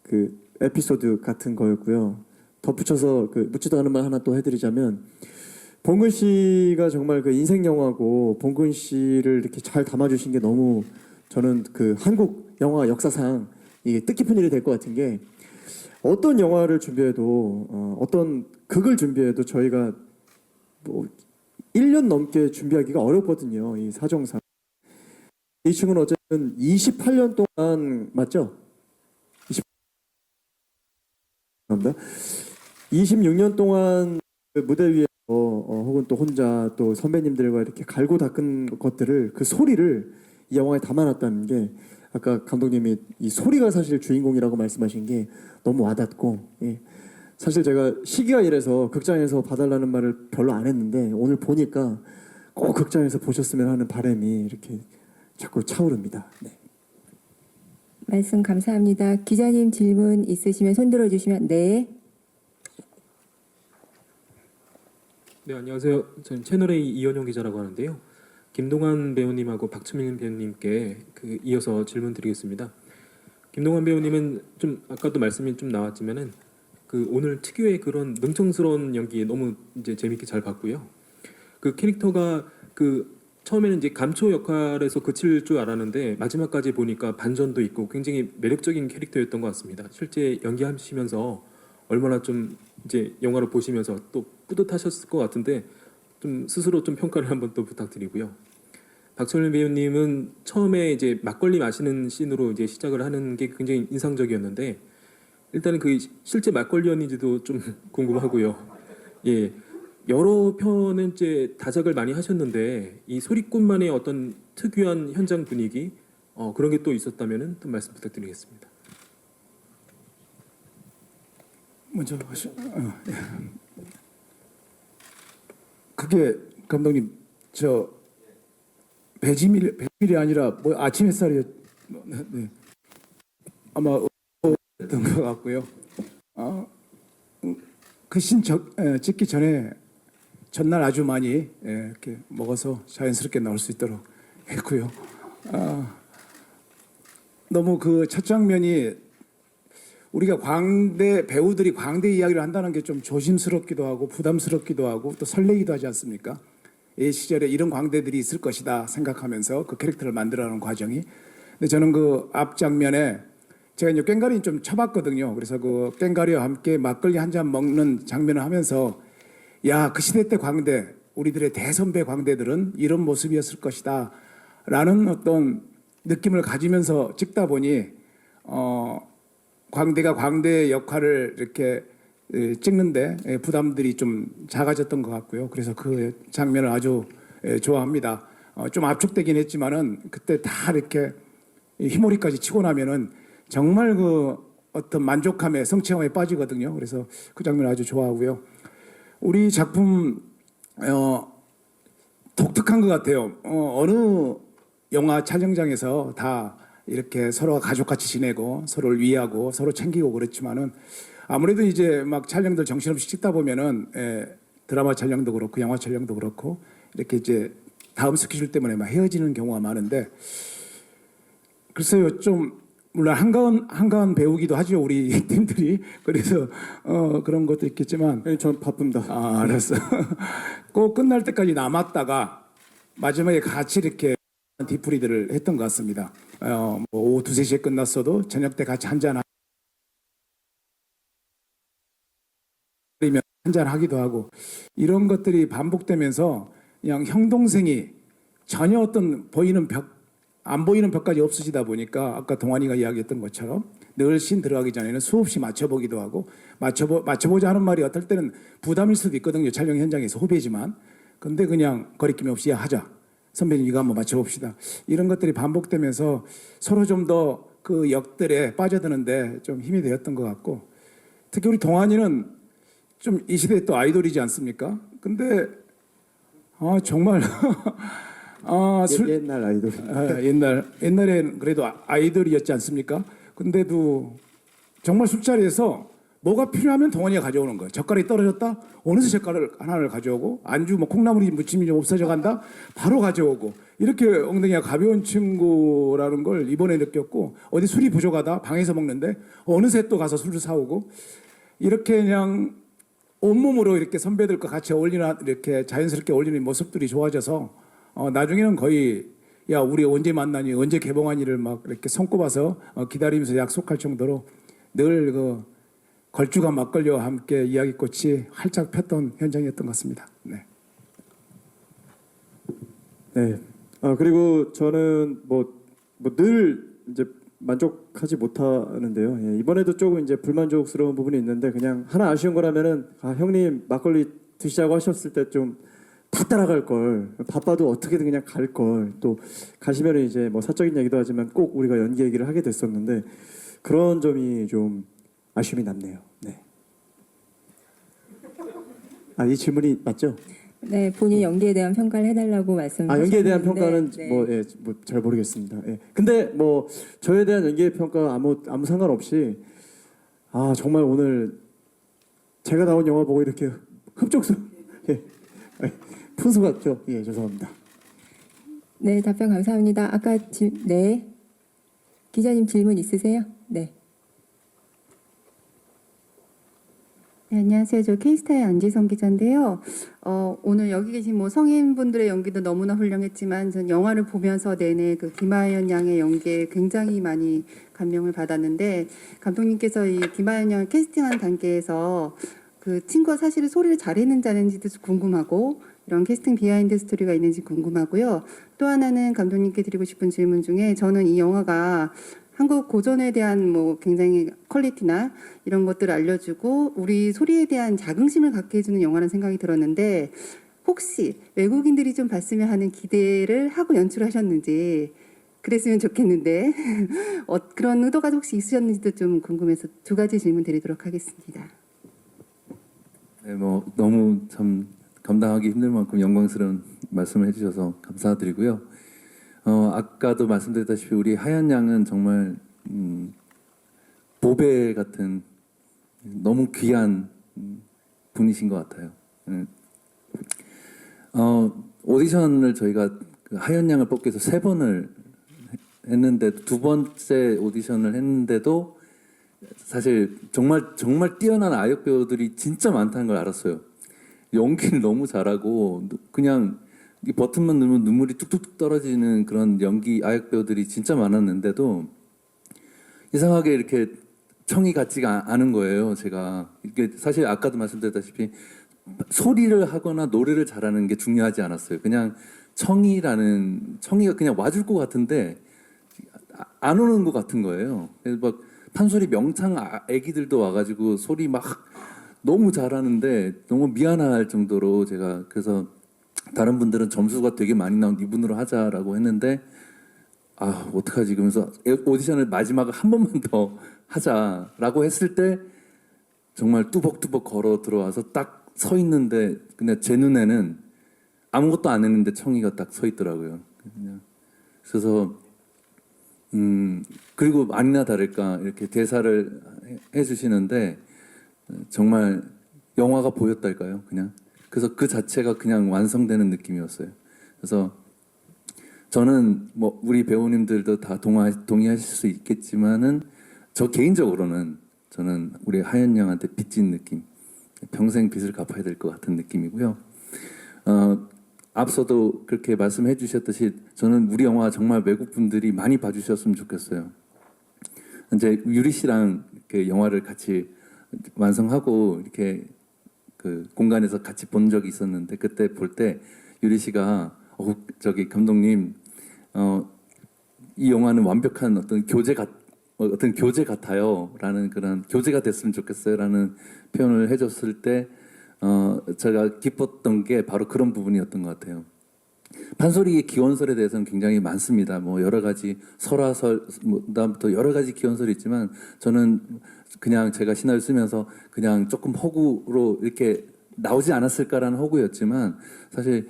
그 에피소드 같은 거였고요. 덧붙여서 그 묻지도 않은 말 하나 또 해드리자면, 봉근 씨가 정말 그 인생 영화고 봉근 씨를 이렇게 잘 담아주신 게 너무, 저는 그 한국 영화 역사상 이게 뜻깊은 일이 될 것 같은 게, 어떤 영화를 준비해도 어떤 극을 준비해도 저희가 뭐 1년 넘게 준비하기가 어렵거든요. 이 사정상. 이 친구는 어쨌든 28년 동안, 맞죠? 26년 동안 그 무대 위에서 혹은 또 혼자 또 선배님들과 이렇게 갈고 닦은 것들을, 그 소리를 이 영화에 담아놨다는 게, 아까 감독님이 이 소리가 사실 주인공이라고 말씀하신 게 너무 와닿고, 예. 사실 제가 시기가 이래서 극장에서 봐달라는 말을 별로 안 했는데 오늘 보니까 꼭 극장에서 보셨으면 하는 바람이 이렇게 자꾸 차오릅니다. 네. 말씀 감사합니다. 기자님 질문 있으시면 손 들어주시면. 네. 네, 안녕하세요. 저는 채널A 이현용 기자라고 하는데요. 김동완 배우님하고 박철민 배우님께 이어서 질문 드리겠습니다. 김동완 배우님은 좀 아까도 말씀이 좀 나왔지만은 오늘 특유의 그런 능청스러운 연기 너무 이제 재밌게 잘 봤고요. 그 캐릭터가 처음에는 이제 감초 역할에서 그칠 줄 알았는데 마지막까지 보니까 반전도 있고 굉장히 매력적인 캐릭터였던 것 같습니다. 실제 연기하시면서 얼마나 좀 이제 영화를 보시면서 또 뿌듯하셨을 것 같은데 좀 스스로 좀 평가를 한번 또 부탁드리고요. 박철민 배우님은 처음에 이제 막걸리 마시는 씬으로 이제 시작을 하는 게 굉장히 인상적이었는데 일단은 실제 막걸리였는지도 좀 궁금하고요. 예, 여러 편은 이제 다작을 많이 하셨는데 이 소리꾼만의 어떤 특유한 현장 분위기 그런 게 또 있었다면은 또 말씀 부탁드리겠습니다. 먼저 그게 감독님 배지밀이 아니라 뭐 아침 햇살이었. 네. 아마 던 것 같고요. 그 씬 찍기 전에 전날 아주 많이 이렇게 먹어서 자연스럽게 나올 수 있도록 했고요. 너무 그 첫 장면이 우리가 배우들이 광대 이야기를 한다는 게 좀 조심스럽기도 하고 부담스럽기도 하고 또 설레기도 하지 않습니까? 이 시절에 이런 광대들이 있을 것이다 생각하면서 그 캐릭터를 만들어가는 과정이. 근데 저는 그 앞 장면에 제가 이제 꽹가리 좀 쳐봤거든요. 그래서 그 꽹가리와 함께 막걸리 한 잔 먹는 장면을 하면서 야, 그 시대 때 광대, 우리들의 대선배 광대들은 이런 모습이었을 것이다 라는 어떤 느낌을 가지면서 찍다 보니 광대가 광대의 역할을 이렇게 찍는데 부담들이 좀 작아졌던 것 같고요. 그래서 그 장면을 아주 좋아합니다. 좀 압축되긴 했지만은 그때 다 이렇게 휘몰이까지 치고 나면은 정말 그 어떤 만족감에 성취감에 빠지거든요. 그래서 그 장면 아주 좋아하고요. 우리 작품 독특한 것 같아요. 어느 영화 촬영장에서 다 이렇게 서로가 가족같이 지내고 서로를 위하고 서로 챙기고 그렇지만은 아무래도 이제 막 촬영들 정신없이 찍다 보면은 드라마 촬영도 그렇고 영화 촬영도 그렇고 이렇게 이제 다음 스케줄 때문에 막 헤어지는 경우가 많은데 글쎄요 좀 물론 한가한 배우기도 하죠 우리 팀들이. 그래서 그런 것도 있겠지만 전 바쁩니다. 알았어. 꼭 끝날 때까지 남았다가 마지막에 같이 이렇게 디프리들을 했던 것 같습니다. 뭐 오후 2-3시에 끝났어도 저녁 때 같이 한잔 하기도 하고 이런 것들이 반복되면서 그냥 형 동생이 전혀 어떤 안 보이는 벽까지 없어지다 보니까 아까 동환이가 이야기했던 것처럼 늘 씬 들어가기 전에는 수없이 맞춰보기도 하고 맞춰보자 하는 말이 어떨 때는 부담일 수도 있거든요. 촬영 현장에서 후배지만 근데 그냥 거리낌 없이 하자 선배님 이거 한번 맞춰봅시다. 이런 것들이 반복되면서 서로 좀 더 그 역들에 빠져드는데 좀 힘이 되었던 것 같고, 특히 우리 동환이는 좀 이 시대의 또 아이돌이지 않습니까? 근데 정말 옛날 아이돌. 옛날엔 그래도 아이돌이었지 않습니까? 근데도 정말 술자리에서 뭐가 필요하면 동원이가 가져오는 거예요. 젓갈이 떨어졌다? 어느새 젓갈을 하나를 가져오고, 안주 뭐 콩나물이 무침이 좀 없어져 간다? 바로 가져오고, 이렇게 엉덩이가 가벼운 친구라는 걸 이번에 느꼈고, 어디 술이 부족하다? 방에서 먹는데 어느새 또 가서 술을 사오고, 이렇게 그냥 온몸으로 이렇게 선배들과 같이 어울리는, 이렇게 자연스럽게 어울리는 모습들이 좋아져서 나중에는 거의 야 우리 언제 만나니, 언제 개봉하니를 막 이렇게 손꼽아서 기다리면서 약속할 정도로 늘 그 걸쭉한 막걸리와 함께 이야기꽃이 활짝 폈던 현장이었던 것 같습니다. 네. 네. 그리고 저는 뭐 늘 이제 만족하지 못하는데요. 예, 이번에도 조금 이제 불만족스러운 부분이 있는데, 그냥 하나 아쉬운 거라면은 형님 막걸리 드시자고 하셨을 때 좀 다 따라갈 걸, 바빠도 어떻게든 그냥 갈 걸, 또 가시면 이제 뭐 사적인 얘기도 하지만 꼭 우리가 연기 얘기를 하게 됐었는데, 그런 점이 좀 아쉬움이 남네요. 네. 이 질문이 맞죠? 네, 본인 연기에 대한 평가를 해달라고 말씀하셨는데. 연기에 대한 평가는 네. 뭐 잘 모르겠습니다. 예. 근데 뭐 저에 대한 연기의 평가 아무 상관없이 정말 오늘 제가 나온 영화 보고 이렇게 흡족스럽게 푼수 같죠? 예, 죄송합니다. 네, 답변 감사합니다. 아까 네, 기자님 질문 있으세요? 네. 네, 안녕하세요. 저 K스타의 안지성 기자인데요. 오늘 여기 계신 뭐 성인분들의 연기도 너무나 훌륭했지만 전 영화를 보면서 내내 그 김하연 양의 연기에 굉장히 많이 감명을 받았는데, 감독님께서 이 김하연 양을 캐스팅한 단계에서 그 친구가 사실 소리를 잘했는지 안 했는지도 궁금하고, 이런 캐스팅 비하인드 스토리가 있는지 궁금하고요. 또 하나는 감독님께 드리고 싶은 질문 중에, 저는 이 영화가 한국 고전에 대한 뭐 굉장히 퀄리티나 이런 것들을 알려주고 우리 소리에 대한 자긍심을 갖게 해주는 영화라는 생각이 들었는데, 혹시 외국인들이 좀 봤으면 하는 기대를 하고 연출하셨는지, 그랬으면 좋겠는데 그런 의도가 혹시 있으셨는지도 좀 궁금해서 두 가지 질문 드리도록 하겠습니다. 네, 뭐 너무 참 감당하기 힘들 만큼 영광스러운 말씀을 해주셔서 감사드리고요. 아까도 말씀드렸다시피 우리 하연 양은 정말 보배 같은 너무 귀한 분이신 것 같아요. 오디션을 저희가 그 하연 양을 뽑기 위해서 3번을 했는데, 2번째 오디션을 했는데도 사실 정말 뛰어난 아역 배우들이 진짜 많다는 걸 알았어요. 연기를 너무 잘하고 그냥 이 버튼만 누르면 눈물이 뚝뚝 떨어지는 그런 연기 아역 배우들이 진짜 많았는데도 이상하게 이렇게 청이 같지가 않은 거예요. 제가 이게 사실 아까도 말씀드렸다시피 소리를 하거나 노래를 잘하는 게 중요하지 않았어요. 그냥 청이가 그냥 와줄 것 같은데 안 오는 것 같은 거예요. 그래서 막 판소리 명창 애기들도 와가지고 소리 막 너무 잘하는데 너무 미안할 정도로 제가, 그래서 다른 분들은 점수가 되게 많이 나온 이분으로 하자라고 했는데 어떡하지 그러면서 오디션을 마지막에 한 번만 더 하자라고 했을 때 정말 뚜벅뚜벅 걸어 들어와서 딱 서 있는데 그냥 제 눈에는 아무것도 안 했는데 청이가 딱 서 있더라고요. 그래서 그리고 아니나 다를까 이렇게 대사를 해주시는데 정말 영화가 보였달까요? 그냥 그래서 그 자체가 그냥 완성되는 느낌이었어요. 그래서 저는 뭐 우리 배우님들도 다 동의하실 수 있겠지만은 저 개인적으로는 저는 우리 하연 양한테 빚진 느낌, 평생 빚을 갚아야 될 것 같은 느낌이고요. 앞서도 그렇게 말씀해 주셨듯이 저는 우리 영화 정말 외국 분들이 많이 봐주셨으면 좋겠어요. 이제 유리 씨랑 이렇게 영화를 같이 완성하고 이렇게 그 공간에서 같이 본 적이 있었는데, 그때 볼 때 유리 씨가 저기 감독님 이 영화는 완벽한 어떤 교재 같아요라는 그런 교재가 됐으면 좋겠어요라는 표현을 해줬을 때 제가 기뻤던 게 바로 그런 부분이었던 것 같아요. 판소리의 기원설에 대해서는 굉장히 많습니다. 뭐 여러 가지 설화설, 뭐 그다음부터 여러 가지 기원설이 있지만 저는 그냥 제가 신화를 쓰면서 그냥 조금 허구로 이렇게 나오지 않았을까라는 허구였지만 사실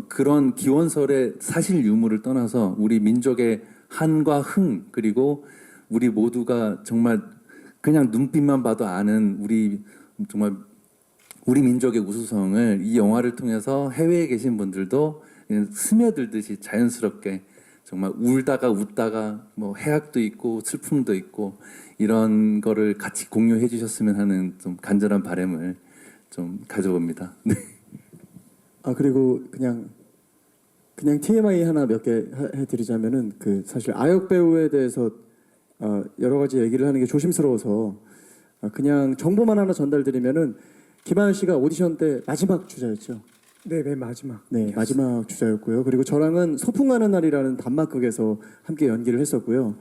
그런 기원설의 사실 유무를 떠나서 우리 민족의 한과 흥 그리고 우리 모두가 정말 그냥 눈빛만 봐도 아는 정말 우리 민족의 우수성을 이 영화를 통해서 해외에 계신 분들도 스며들듯이 자연스럽게 정말 울다가 웃다가 뭐 해악도 있고 슬픔도 있고 이런 거를 같이 공유해 주셨으면 하는 좀 간절한 바람을 좀 가져봅니다. 네. 아 그리고 그냥 TMI 하나 몇 개 해드리자면은 그 사실 아역 배우에 대해서 여러 가지 얘기를 하는 게 조심스러워서 그냥 정보만 하나 전달드리면은 김하연 씨가 오디션 때 마지막 주자였죠. 네, 맨 마지막. 네, 마지막 주자였고요. 그리고 저랑은 소풍하는 날이라는 단막극에서 함께 연기를 했었고요.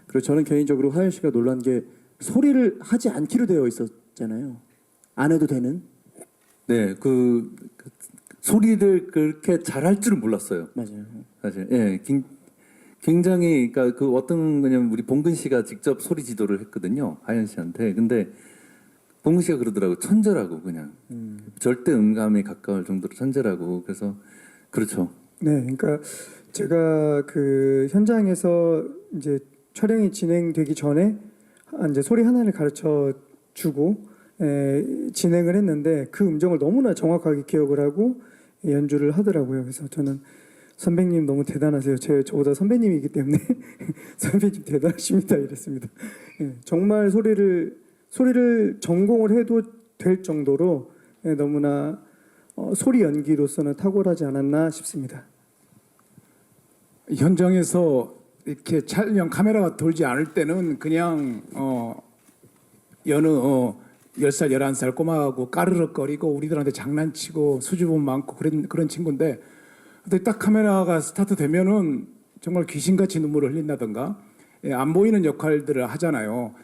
그리고 저는 개인적으로 하연 씨가 놀란 게 소리를 하지 않기로 되어 있었잖아요. 안 해도 되는. 네, 그 소리를 그렇게 잘할 줄은 몰랐어요. 맞아요. 사실 예, 굉장히 그러니까 그 어떤 거냐면 우리 봉근 씨가 직접 소리 지도를 했거든요, 하연 씨한테. 근데 봉근 씨가 그러더라고 천재라고 그냥 절대 음감에 가까울 정도로 천재라고. 그래서 그렇죠. 네, 그러니까 제가 그 현장에서 이제 촬영이 진행되기 전에 이제 소리 하나를 가르쳐 주고 진행을 했는데 그 음정을 너무나 정확하게 기억을 하고 연주를 하더라고요. 그래서 저는 선배님 너무 대단하세요. 저보다 선배님이기 때문에 선배님 대단하십니다 이랬습니다. 예, 정말 소리를 전공을 해도 될 정도로 너무나 소리 연기로서는 탁월하지 않았나 싶습니다. 현장에서 이렇게 촬영 카메라가 돌지 않을 때는 그냥 여느 10살, 11살 꼬마하고 까르륵거리고 우리들한테 장난치고 수줍음 많고 그런 친구인데 근데 딱 카메라가 스타트 되면은 정말 귀신같이 눈물을 흘린다던가 안 보이는 역할들을 하잖아요.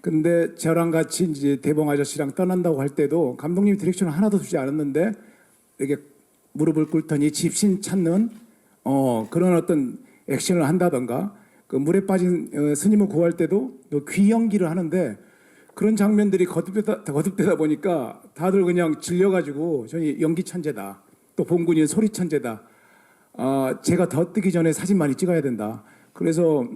근데 저랑 같이 이제 대봉 아저씨랑 떠난다고 할 때도 감독님 디렉션을 하나도 주지 않았는데 이렇게 무릎을 꿇더니 집신 찾는 그런 어떤 액션을 한다던가 그 물에 빠진 스님을 구할 때도 귀 연기를 하는데 그런 장면들이 거듭되다 보니까 다들 그냥 질려가지고 저희 연기 천재다. 또 봉군이는 소리 천재다. 제가 더 뜨기 전에 사진 많이 찍어야 된다. 그래서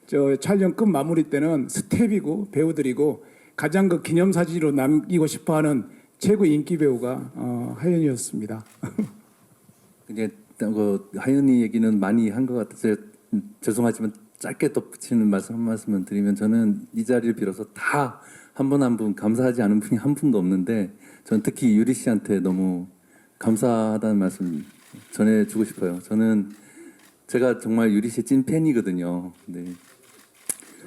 저 촬영 끝 마무리 때는 스텝이고 배우들이고 가장 그 기념사진으로 남기고 싶어하는 최고 인기 배우가 하연이었습니다. 이제 그 하연이 얘기는 많이 한 것 같아서 죄송하지만 짧게 덧붙이는 한 말씀을 드리면 저는 이 자리를 빌어서 다 한 분 한 분 감사하지 않은 분이 한 분도 없는데 저는 특히 유리 씨한테 너무 감사하다는 말씀 전해주고 싶어요. 제가 정말 유리 씨 찐 팬이거든요. 네.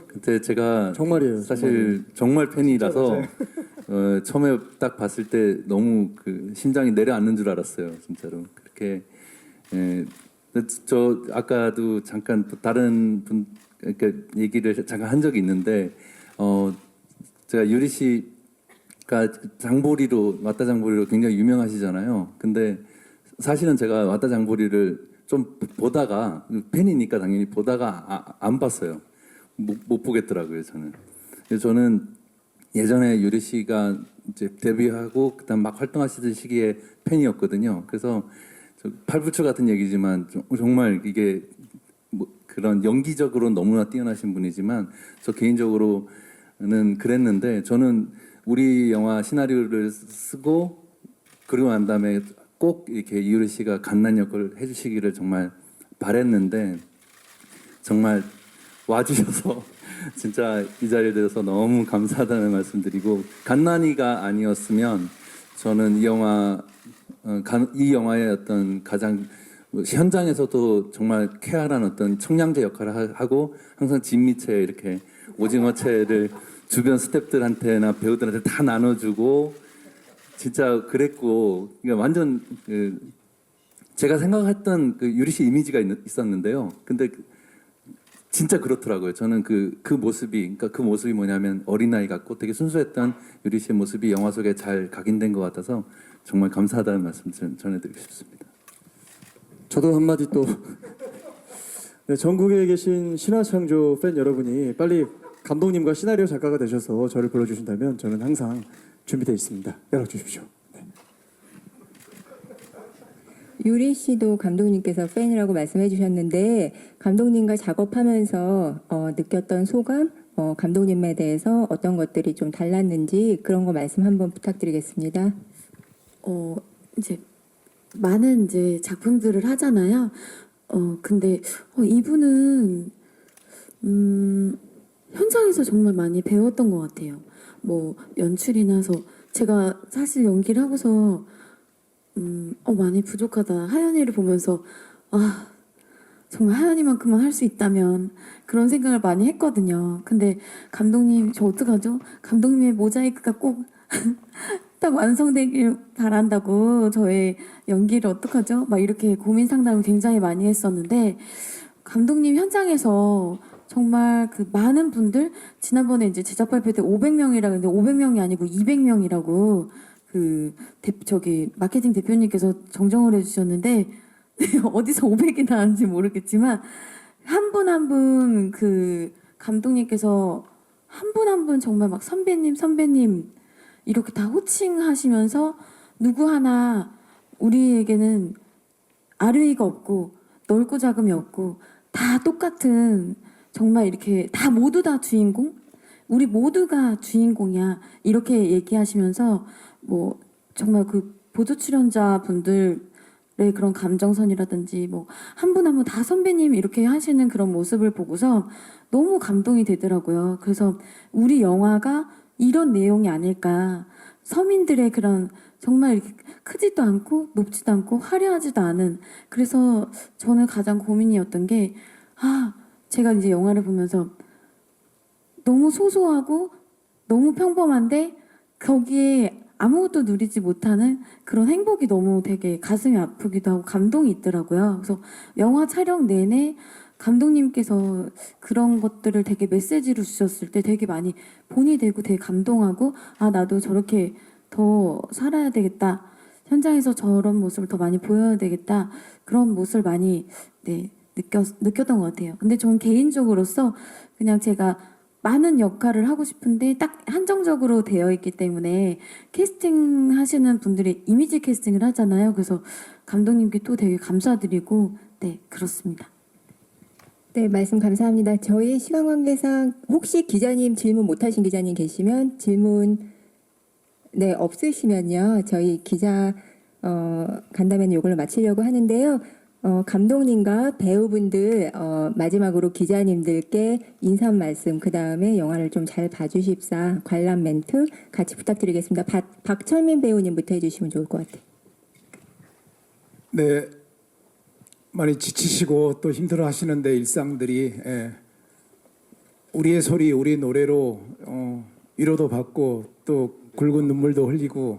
그때 제가 정말이에요. 사실 정말 팬이라서 처음에 딱 봤을 때 너무 그 심장이 내려앉는 줄 알았어요. 진짜로 그렇게. 저 아까도 잠깐 다른 분 그러니까 얘기를 잠깐 한 적이 있는데 제가 유리 씨가 왔다 장보리로 굉장히 유명하시잖아요. 근데 사실은 제가 왔다 장보리를 좀 보다가 팬이니까 당연히 보다가 안 봤어요. 못 보겠더라고요. 저는 예전에 유리 씨가 이제 데뷔하고 그다음 막 활동하시던 시기에 팬이었거든요. 그래서 팔불출 같은 얘기지만 정말 이게 뭐 그런 연기적으로 너무나 뛰어나신 분이지만 저 개인적으로는 그랬는데 저는 우리 영화 시나리오를 쓰고 그리고 난 다음에 꼭 이렇게 이유리 씨가 갓난 역을 해주시기를 정말 바랬는데 정말 와주셔서 진짜 이 자리에 대해서 너무 감사하다는 말씀드리고 갓난이가 아니었으면 저는 이 영화의 어떤 가장 현장에서도 정말 쾌활한 어떤 청량제 역할을 하고 항상 진미채 이렇게 오징어채를 주변 스태프들한테나 배우들한테 다 나눠주고 진짜 그랬고 그러니까 완전 제가 생각했던 그 유리 씨 이미지가 있었는데요. 근데 진짜 그렇더라고요. 저는 그 모습이 뭐냐면 어린아이 같고 되게 순수했던 유리 씨의 모습이 영화 속에 잘 각인된 것 같아서 정말 감사하다는 말씀 전해드리고 싶습니다. 저도 한마디 또 네, 전국에 계신 신화창조 팬 여러분이 빨리 감독님과 시나리오 작가가 되셔서 저를 불러주신다면 저는 항상 준비되어 있습니다. 연락 주십시오. 네. 유리 씨도 감독님께서 팬이라고 말씀해 주셨는데 감독님과 작업하면서 느꼈던 소감, 감독님에 대해서 어떤 것들이 좀 달랐는지 그런 거 말씀 한번 부탁드리겠습니다. 이제 많은 이제 작품들을 하잖아요. 근데 이분은 현장에서 정말 많이 배웠던 것 같아요. 뭐 연출이나서 제가 사실 연기를 하고서 많이 부족하다. 하연이를 보면서 정말 하연이만큼만 할 수 있다면 그런 생각을 많이 했거든요. 근데 감독님 저 어떡하죠? 감독님의 모자이크가 꼭 딱 완성되길 바란다고 저의 연기를 어떡하죠? 막 이렇게 고민 상담을 굉장히 많이 했었는데 감독님 현장에서 정말 그 많은 분들 지난번에 이제 제작 발표 때 500명이라고 했는데 500명이 아니고 200명이라고 그 저기 마케팅 대표님께서 정정을 해주셨는데 어디서 500이 나왔는지 모르겠지만 한 분 한 분 그 감독님께서 한 분 한 분 정말 막 선배님 이렇게 다 호칭하시면서 누구 하나 우리에게는 아뢰이가 없고 넓고 작음이 없고 다 똑같은 정말 이렇게 다 모두 다 주인공? 우리 모두가 주인공이야. 이렇게 얘기하시면서 뭐 정말 그 보조 출연자 분들의 그런 감정선이라든지 뭐 한 분 한 분 다 선배님 이렇게 하시는 그런 모습을 보고서 너무 감동이 되더라고요. 그래서 우리 영화가 이런 내용이 아닐까. 서민들의 그런 정말 이렇게 크지도 않고 높지도 않고 화려하지도 않은 그래서 저는 가장 고민이었던 게 제가 이제 영화를 보면서 너무 소소하고 너무 평범한데 거기에 아무것도 누리지 못하는 그런 행복이 너무 되게 가슴이 아프기도 하고 감동이 있더라고요. 그래서 영화 촬영 내내 감독님께서 그런 것들을 되게 메시지로 주셨을 때 되게 많이 본이 되고 되게 감동하고 나도 저렇게 더 살아야 되겠다. 현장에서 저런 모습을 더 많이 보여야 되겠다. 그런 모습을 많이 느꼈던 것 같아요. 근데 저는 개인적으로서 그냥 제가 많은 역할을 하고 싶은데 딱 한정적으로 되어 있기 때문에 캐스팅 하시는 분들이 이미지 캐스팅을 하잖아요. 그래서 감독님께 또 되게 감사드리고 그렇습니다. 네, 말씀 감사합니다. 저희 시간 관계상 혹시 기자님 질문 못하신 기자님 계시면 질문 없으시면요. 저희 기자 간담회는 이걸로 마치려고 하는데요. 감독님과 배우분들 마지막으로 기자님들께 인사 말씀 그 다음에 영화를 좀 잘 봐주십사 관람 멘트 같이 부탁드리겠습니다. 박철민 배우님부터 해주시면 좋을 것 같아요. 네, 많이 지치시고 또 힘들어하시는데 일상들이 우리의 소리, 우리 노래로 위로도 받고 또 굵은 눈물도 흘리고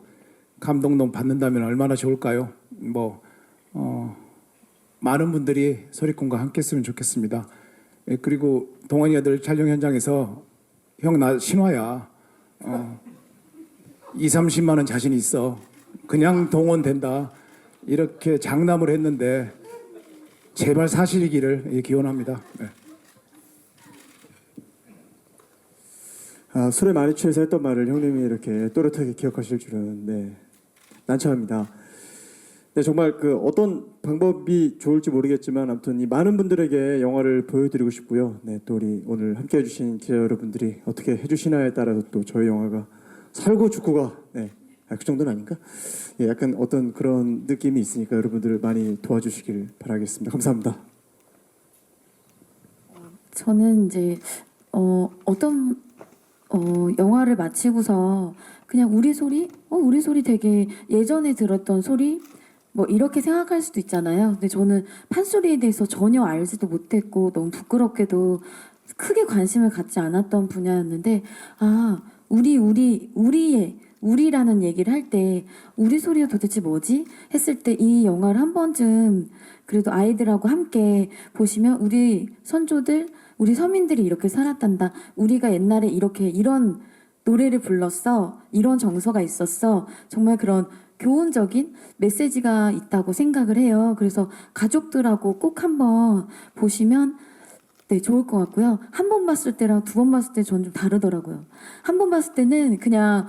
감동도 받는다면 얼마나 좋을까요? 많은 분들이 소리꾼과 함께했으면 좋겠습니다. 그리고 동환이 아들 촬영 현장에서 형 나 신화야. 20-30만 원 자신 있어. 그냥 동원된다. 이렇게 장담을 했는데 제발 사실이기를 기원합니다. 술에 많이 취해서 했던 말을 형님이 이렇게 또렷하게 기억하실 줄은 난처합니다. 네, 정말 어떤 방법이 좋을지 모르겠지만 아무튼 이 많은 분들에게 영화를 보여드리고 싶고요. 네, 또 우리 오늘 함께해 주신 기자 여러분들이 어떻게 해주시나에 따라서 또 저희 영화가 살고 죽고가 그 정도는 아닌가? 약간 어떤 그런 느낌이 있으니까 여러분들 많이 도와주시길 바라겠습니다. 감사합니다. 저는 이제 어떤 영화를 마치고서 그냥 우리 소리 되게 예전에 들었던 소리 뭐 이렇게 생각할 수도 있잖아요. 근데 저는 판소리에 대해서 전혀 알지도 못했고 너무 부끄럽게도 크게 관심을 갖지 않았던 분야였는데 우리라는 얘기를 할 때 우리 소리가 도대체 뭐지? 했을 때 이 영화를 한 번쯤 그래도 아이들하고 함께 보시면 우리 선조들, 우리 서민들이 이렇게 살았단다. 우리가 옛날에 이런 노래를 불렀어. 이런 정서가 있었어. 정말 그런 교훈적인 메시지가 있다고 생각을 해요. 그래서 가족들하고 꼭 한번 보시면 네, 좋을 것 같고요. 한 번 봤을 때랑 두 번 봤을 때 저는 좀 다르더라고요. 한 번 봤을 때는 그냥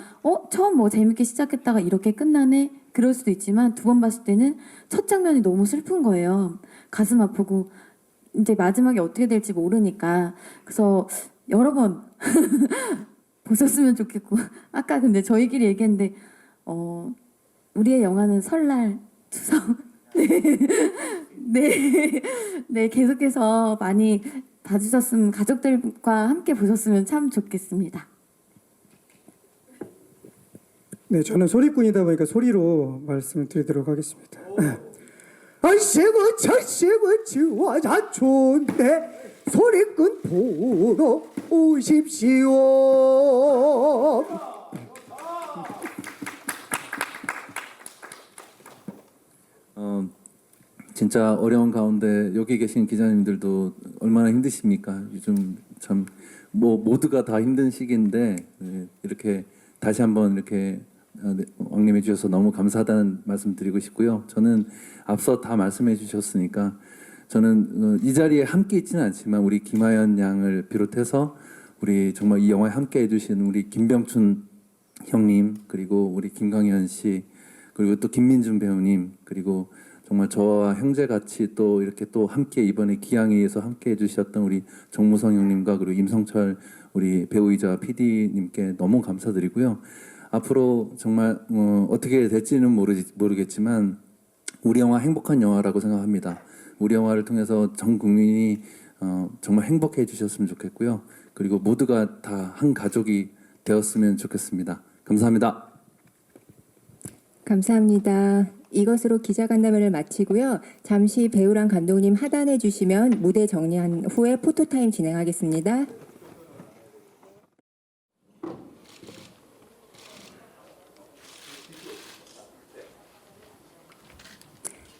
처음 뭐 재밌게 시작했다가 이렇게 끝나네 그럴 수도 있지만 두 번 봤을 때는 첫 장면이 너무 슬픈 거예요. 가슴 아프고 이제 마지막에 어떻게 될지 모르니까 그래서 여러 번 보셨으면 좋겠고 아까 근데 저희끼리 얘기했는데 우리의 영화는 설날 추석 네, 네 계속해서 많이 봐주셨으면 가족들과 함께 보셨으면 참 좋겠습니다. 네, 저는 소리꾼이다 보니까 소리로 말씀을 드리도록 하겠습니다. 아이고 잘씨고 지와 좋은데 소리꾼 보러 오십시오. 진짜 어려운 가운데 여기 계신 기자님들도 얼마나 힘드십니까? 요즘 참 모두가 다 힘든 시기인데 이렇게 다시 한번 이렇게 왕림해 주셔서 너무 감사하다는 말씀 드리고 싶고요. 저는 앞서 다 말씀해 주셨으니까 저는 이 자리에 함께 있지는 않지만 우리 김하연 양을 비롯해서 우리 정말 이 영화에 함께 해주신 우리 김병춘 형님 그리고 우리 김광현 씨 그리고 또 김민준 배우님 그리고 정말 저와 형제같이 또 이렇게 또 함께 이번에 기양회에서 함께 해주셨던 우리 정무성 형님과 그리고 임성철 우리 배우이자 PD님께 너무 감사드리고요. 앞으로 정말 어떻게 될지는 모르겠지만 우리 영화 행복한 영화라고 생각합니다. 우리 영화를 통해서 전 국민이 정말 행복해 주셨으면 좋겠고요. 그리고 모두가 다 한 가족이 되었으면 좋겠습니다. 감사합니다. 감사합니다. 이것으로 기자간담회를 마치고요. 잠시 배우랑 감독님 하단해 주시면 무대 정리한 후에 포토타임 진행하겠습니다.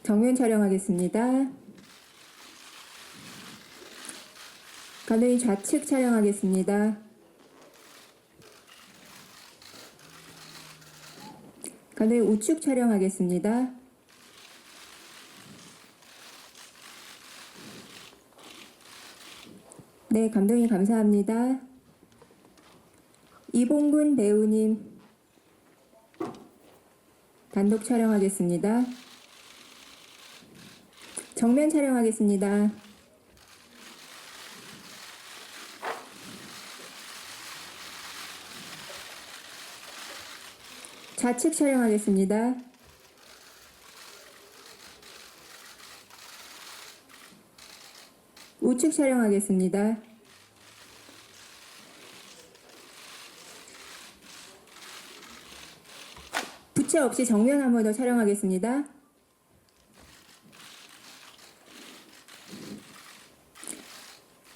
정면 촬영하겠습니다. 감독님 좌측 촬영하겠습니다. 감독님 우측 촬영하겠습니다. 네, 감독님 감사합니다. 이봉근 배우님 단독 촬영하겠습니다. 정면 촬영하겠습니다. 좌측 촬영하겠습니다. 우측 촬영하겠습니다. 부채 없이 정면 한 번 더 촬영하겠습니다.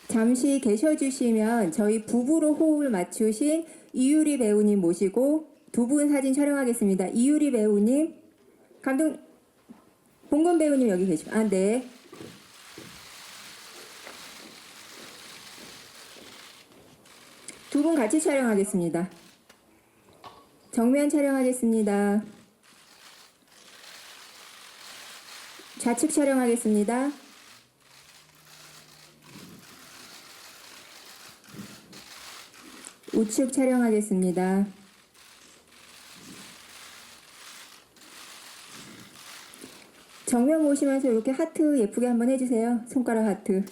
잠시 계셔주시면 저희 부부로 호흡을 맞추신 이유리 배우님 모시고 두 분 사진 촬영하겠습니다. 이유리 배우님, 감독, 봉건 배우님 여기 계시고, 네. 두 분 같이 촬영하겠습니다. 정면 촬영하겠습니다. 좌측 촬영하겠습니다. 우측 촬영하겠습니다. 정면 보시면서 이렇게 하트 예쁘게 한번 해주세요. 손가락 하트.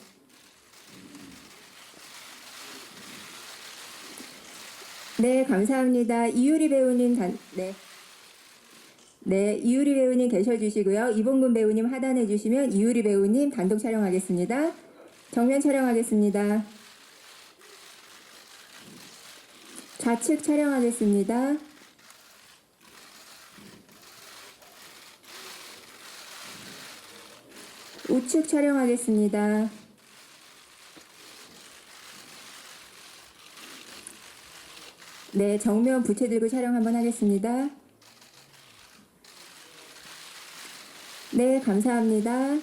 네, 감사합니다. 이유리 배우님 네, 이유리 배우님 계셔주시고요. 이봉근 배우님 하단해 주시면 이유리 배우님 단독 촬영하겠습니다. 정면 촬영하겠습니다. 좌측 촬영하겠습니다. 우측 촬영하겠습니다. 네, 정면 부채 들고 촬영 한번 하겠습니다. 네, 감사합니다.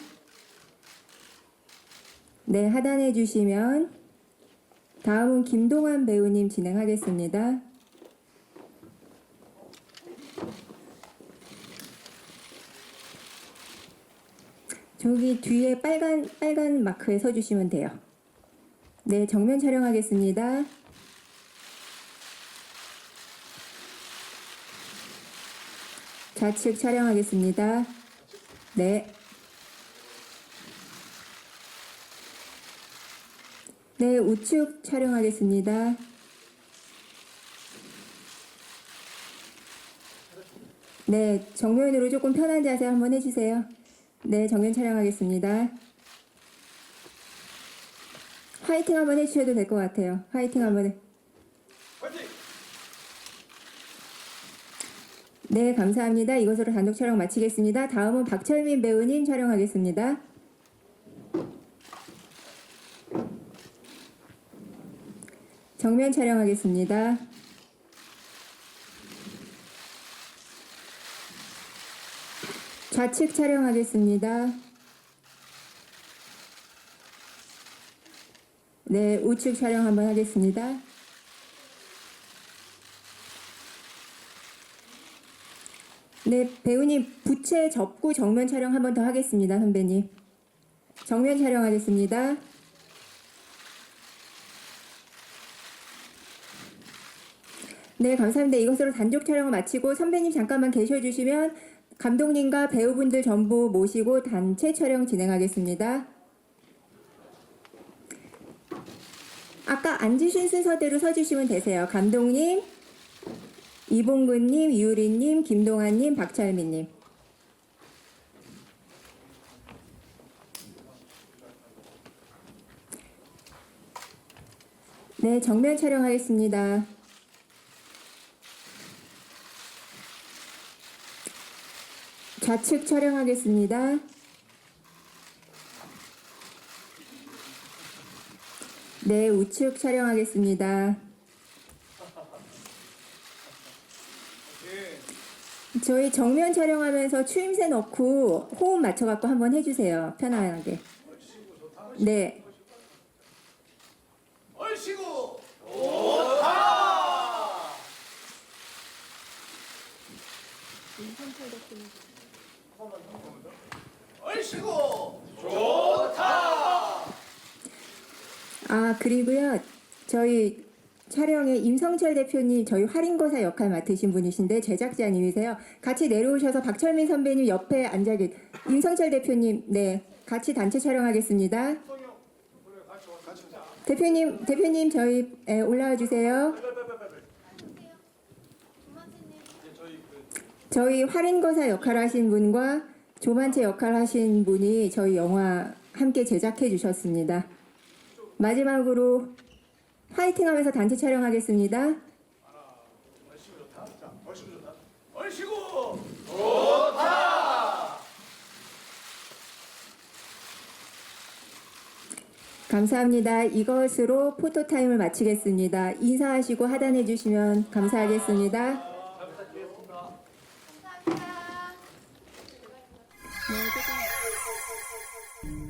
네, 하단해 주시면 다음은 김동완 배우님 진행하겠습니다. 저기 뒤에 빨간 마크에 서주시면 돼요. 네, 정면 촬영하겠습니다. 좌측 촬영하겠습니다. 네. 네, 우측 촬영하겠습니다. 네, 정면으로 조금 편한 자세 한번 해주세요. 네, 정면 촬영하겠습니다. 화이팅 한번 해주셔도 될 것 같아요. 화이팅 한번 해. 네, 감사합니다. 이것으로 단독 촬영 마치겠습니다. 다음은 박철민 배우님 촬영하겠습니다. 정면 촬영하겠습니다. 좌측 촬영하겠습니다. 네, 우측 촬영 한번 하겠습니다. 네, 배우님 부채 접고 정면 촬영 한번 더 하겠습니다, 선배님. 정면 촬영하겠습니다. 네, 감사합니다. 이것으로 단독 촬영을 마치고 선배님 잠깐만 계셔주시면 감독님과 배우분들 전부 모시고 단체 촬영 진행하겠습니다. 아까 앉으신 순서대로 서주시면 되세요. 감독님, 이봉근님, 이유리님, 김동환님, 박철민님. 네, 정면 촬영하겠습니다. 좌측 촬영하겠습니다. 네, 우측 촬영하겠습니다. 저희 정면 촬영하면서 추임새 넣고 호흡 맞춰갖고 한번 해주세요. 편안하게. 네. 얼씨구 얼씨구 좋다. 아, 그리고요. 저희 촬영에 임성철 대표님 저희 할인거사 역할 맡으신 분이신데 제작자님이세요. 같이 내려오셔서 박철민 선배님 옆에 앉아 임성철 대표님, 네, 같이 단체 촬영하겠습니다. 대표님 저희 올라와 주세요. 저희 할인거사 역할 하신 분과 조만채 역할 하신 분이 저희 영화 함께 제작해 주셨습니다. 마지막으로 화이팅 하면서 단체 촬영하겠습니다. 얼씨구 좋다. 감사합니다. 이것으로 포토타임을 마치겠습니다. 인사하시고 하단해 주시면 감사하겠습니다. 감사합니다. 네, 조금...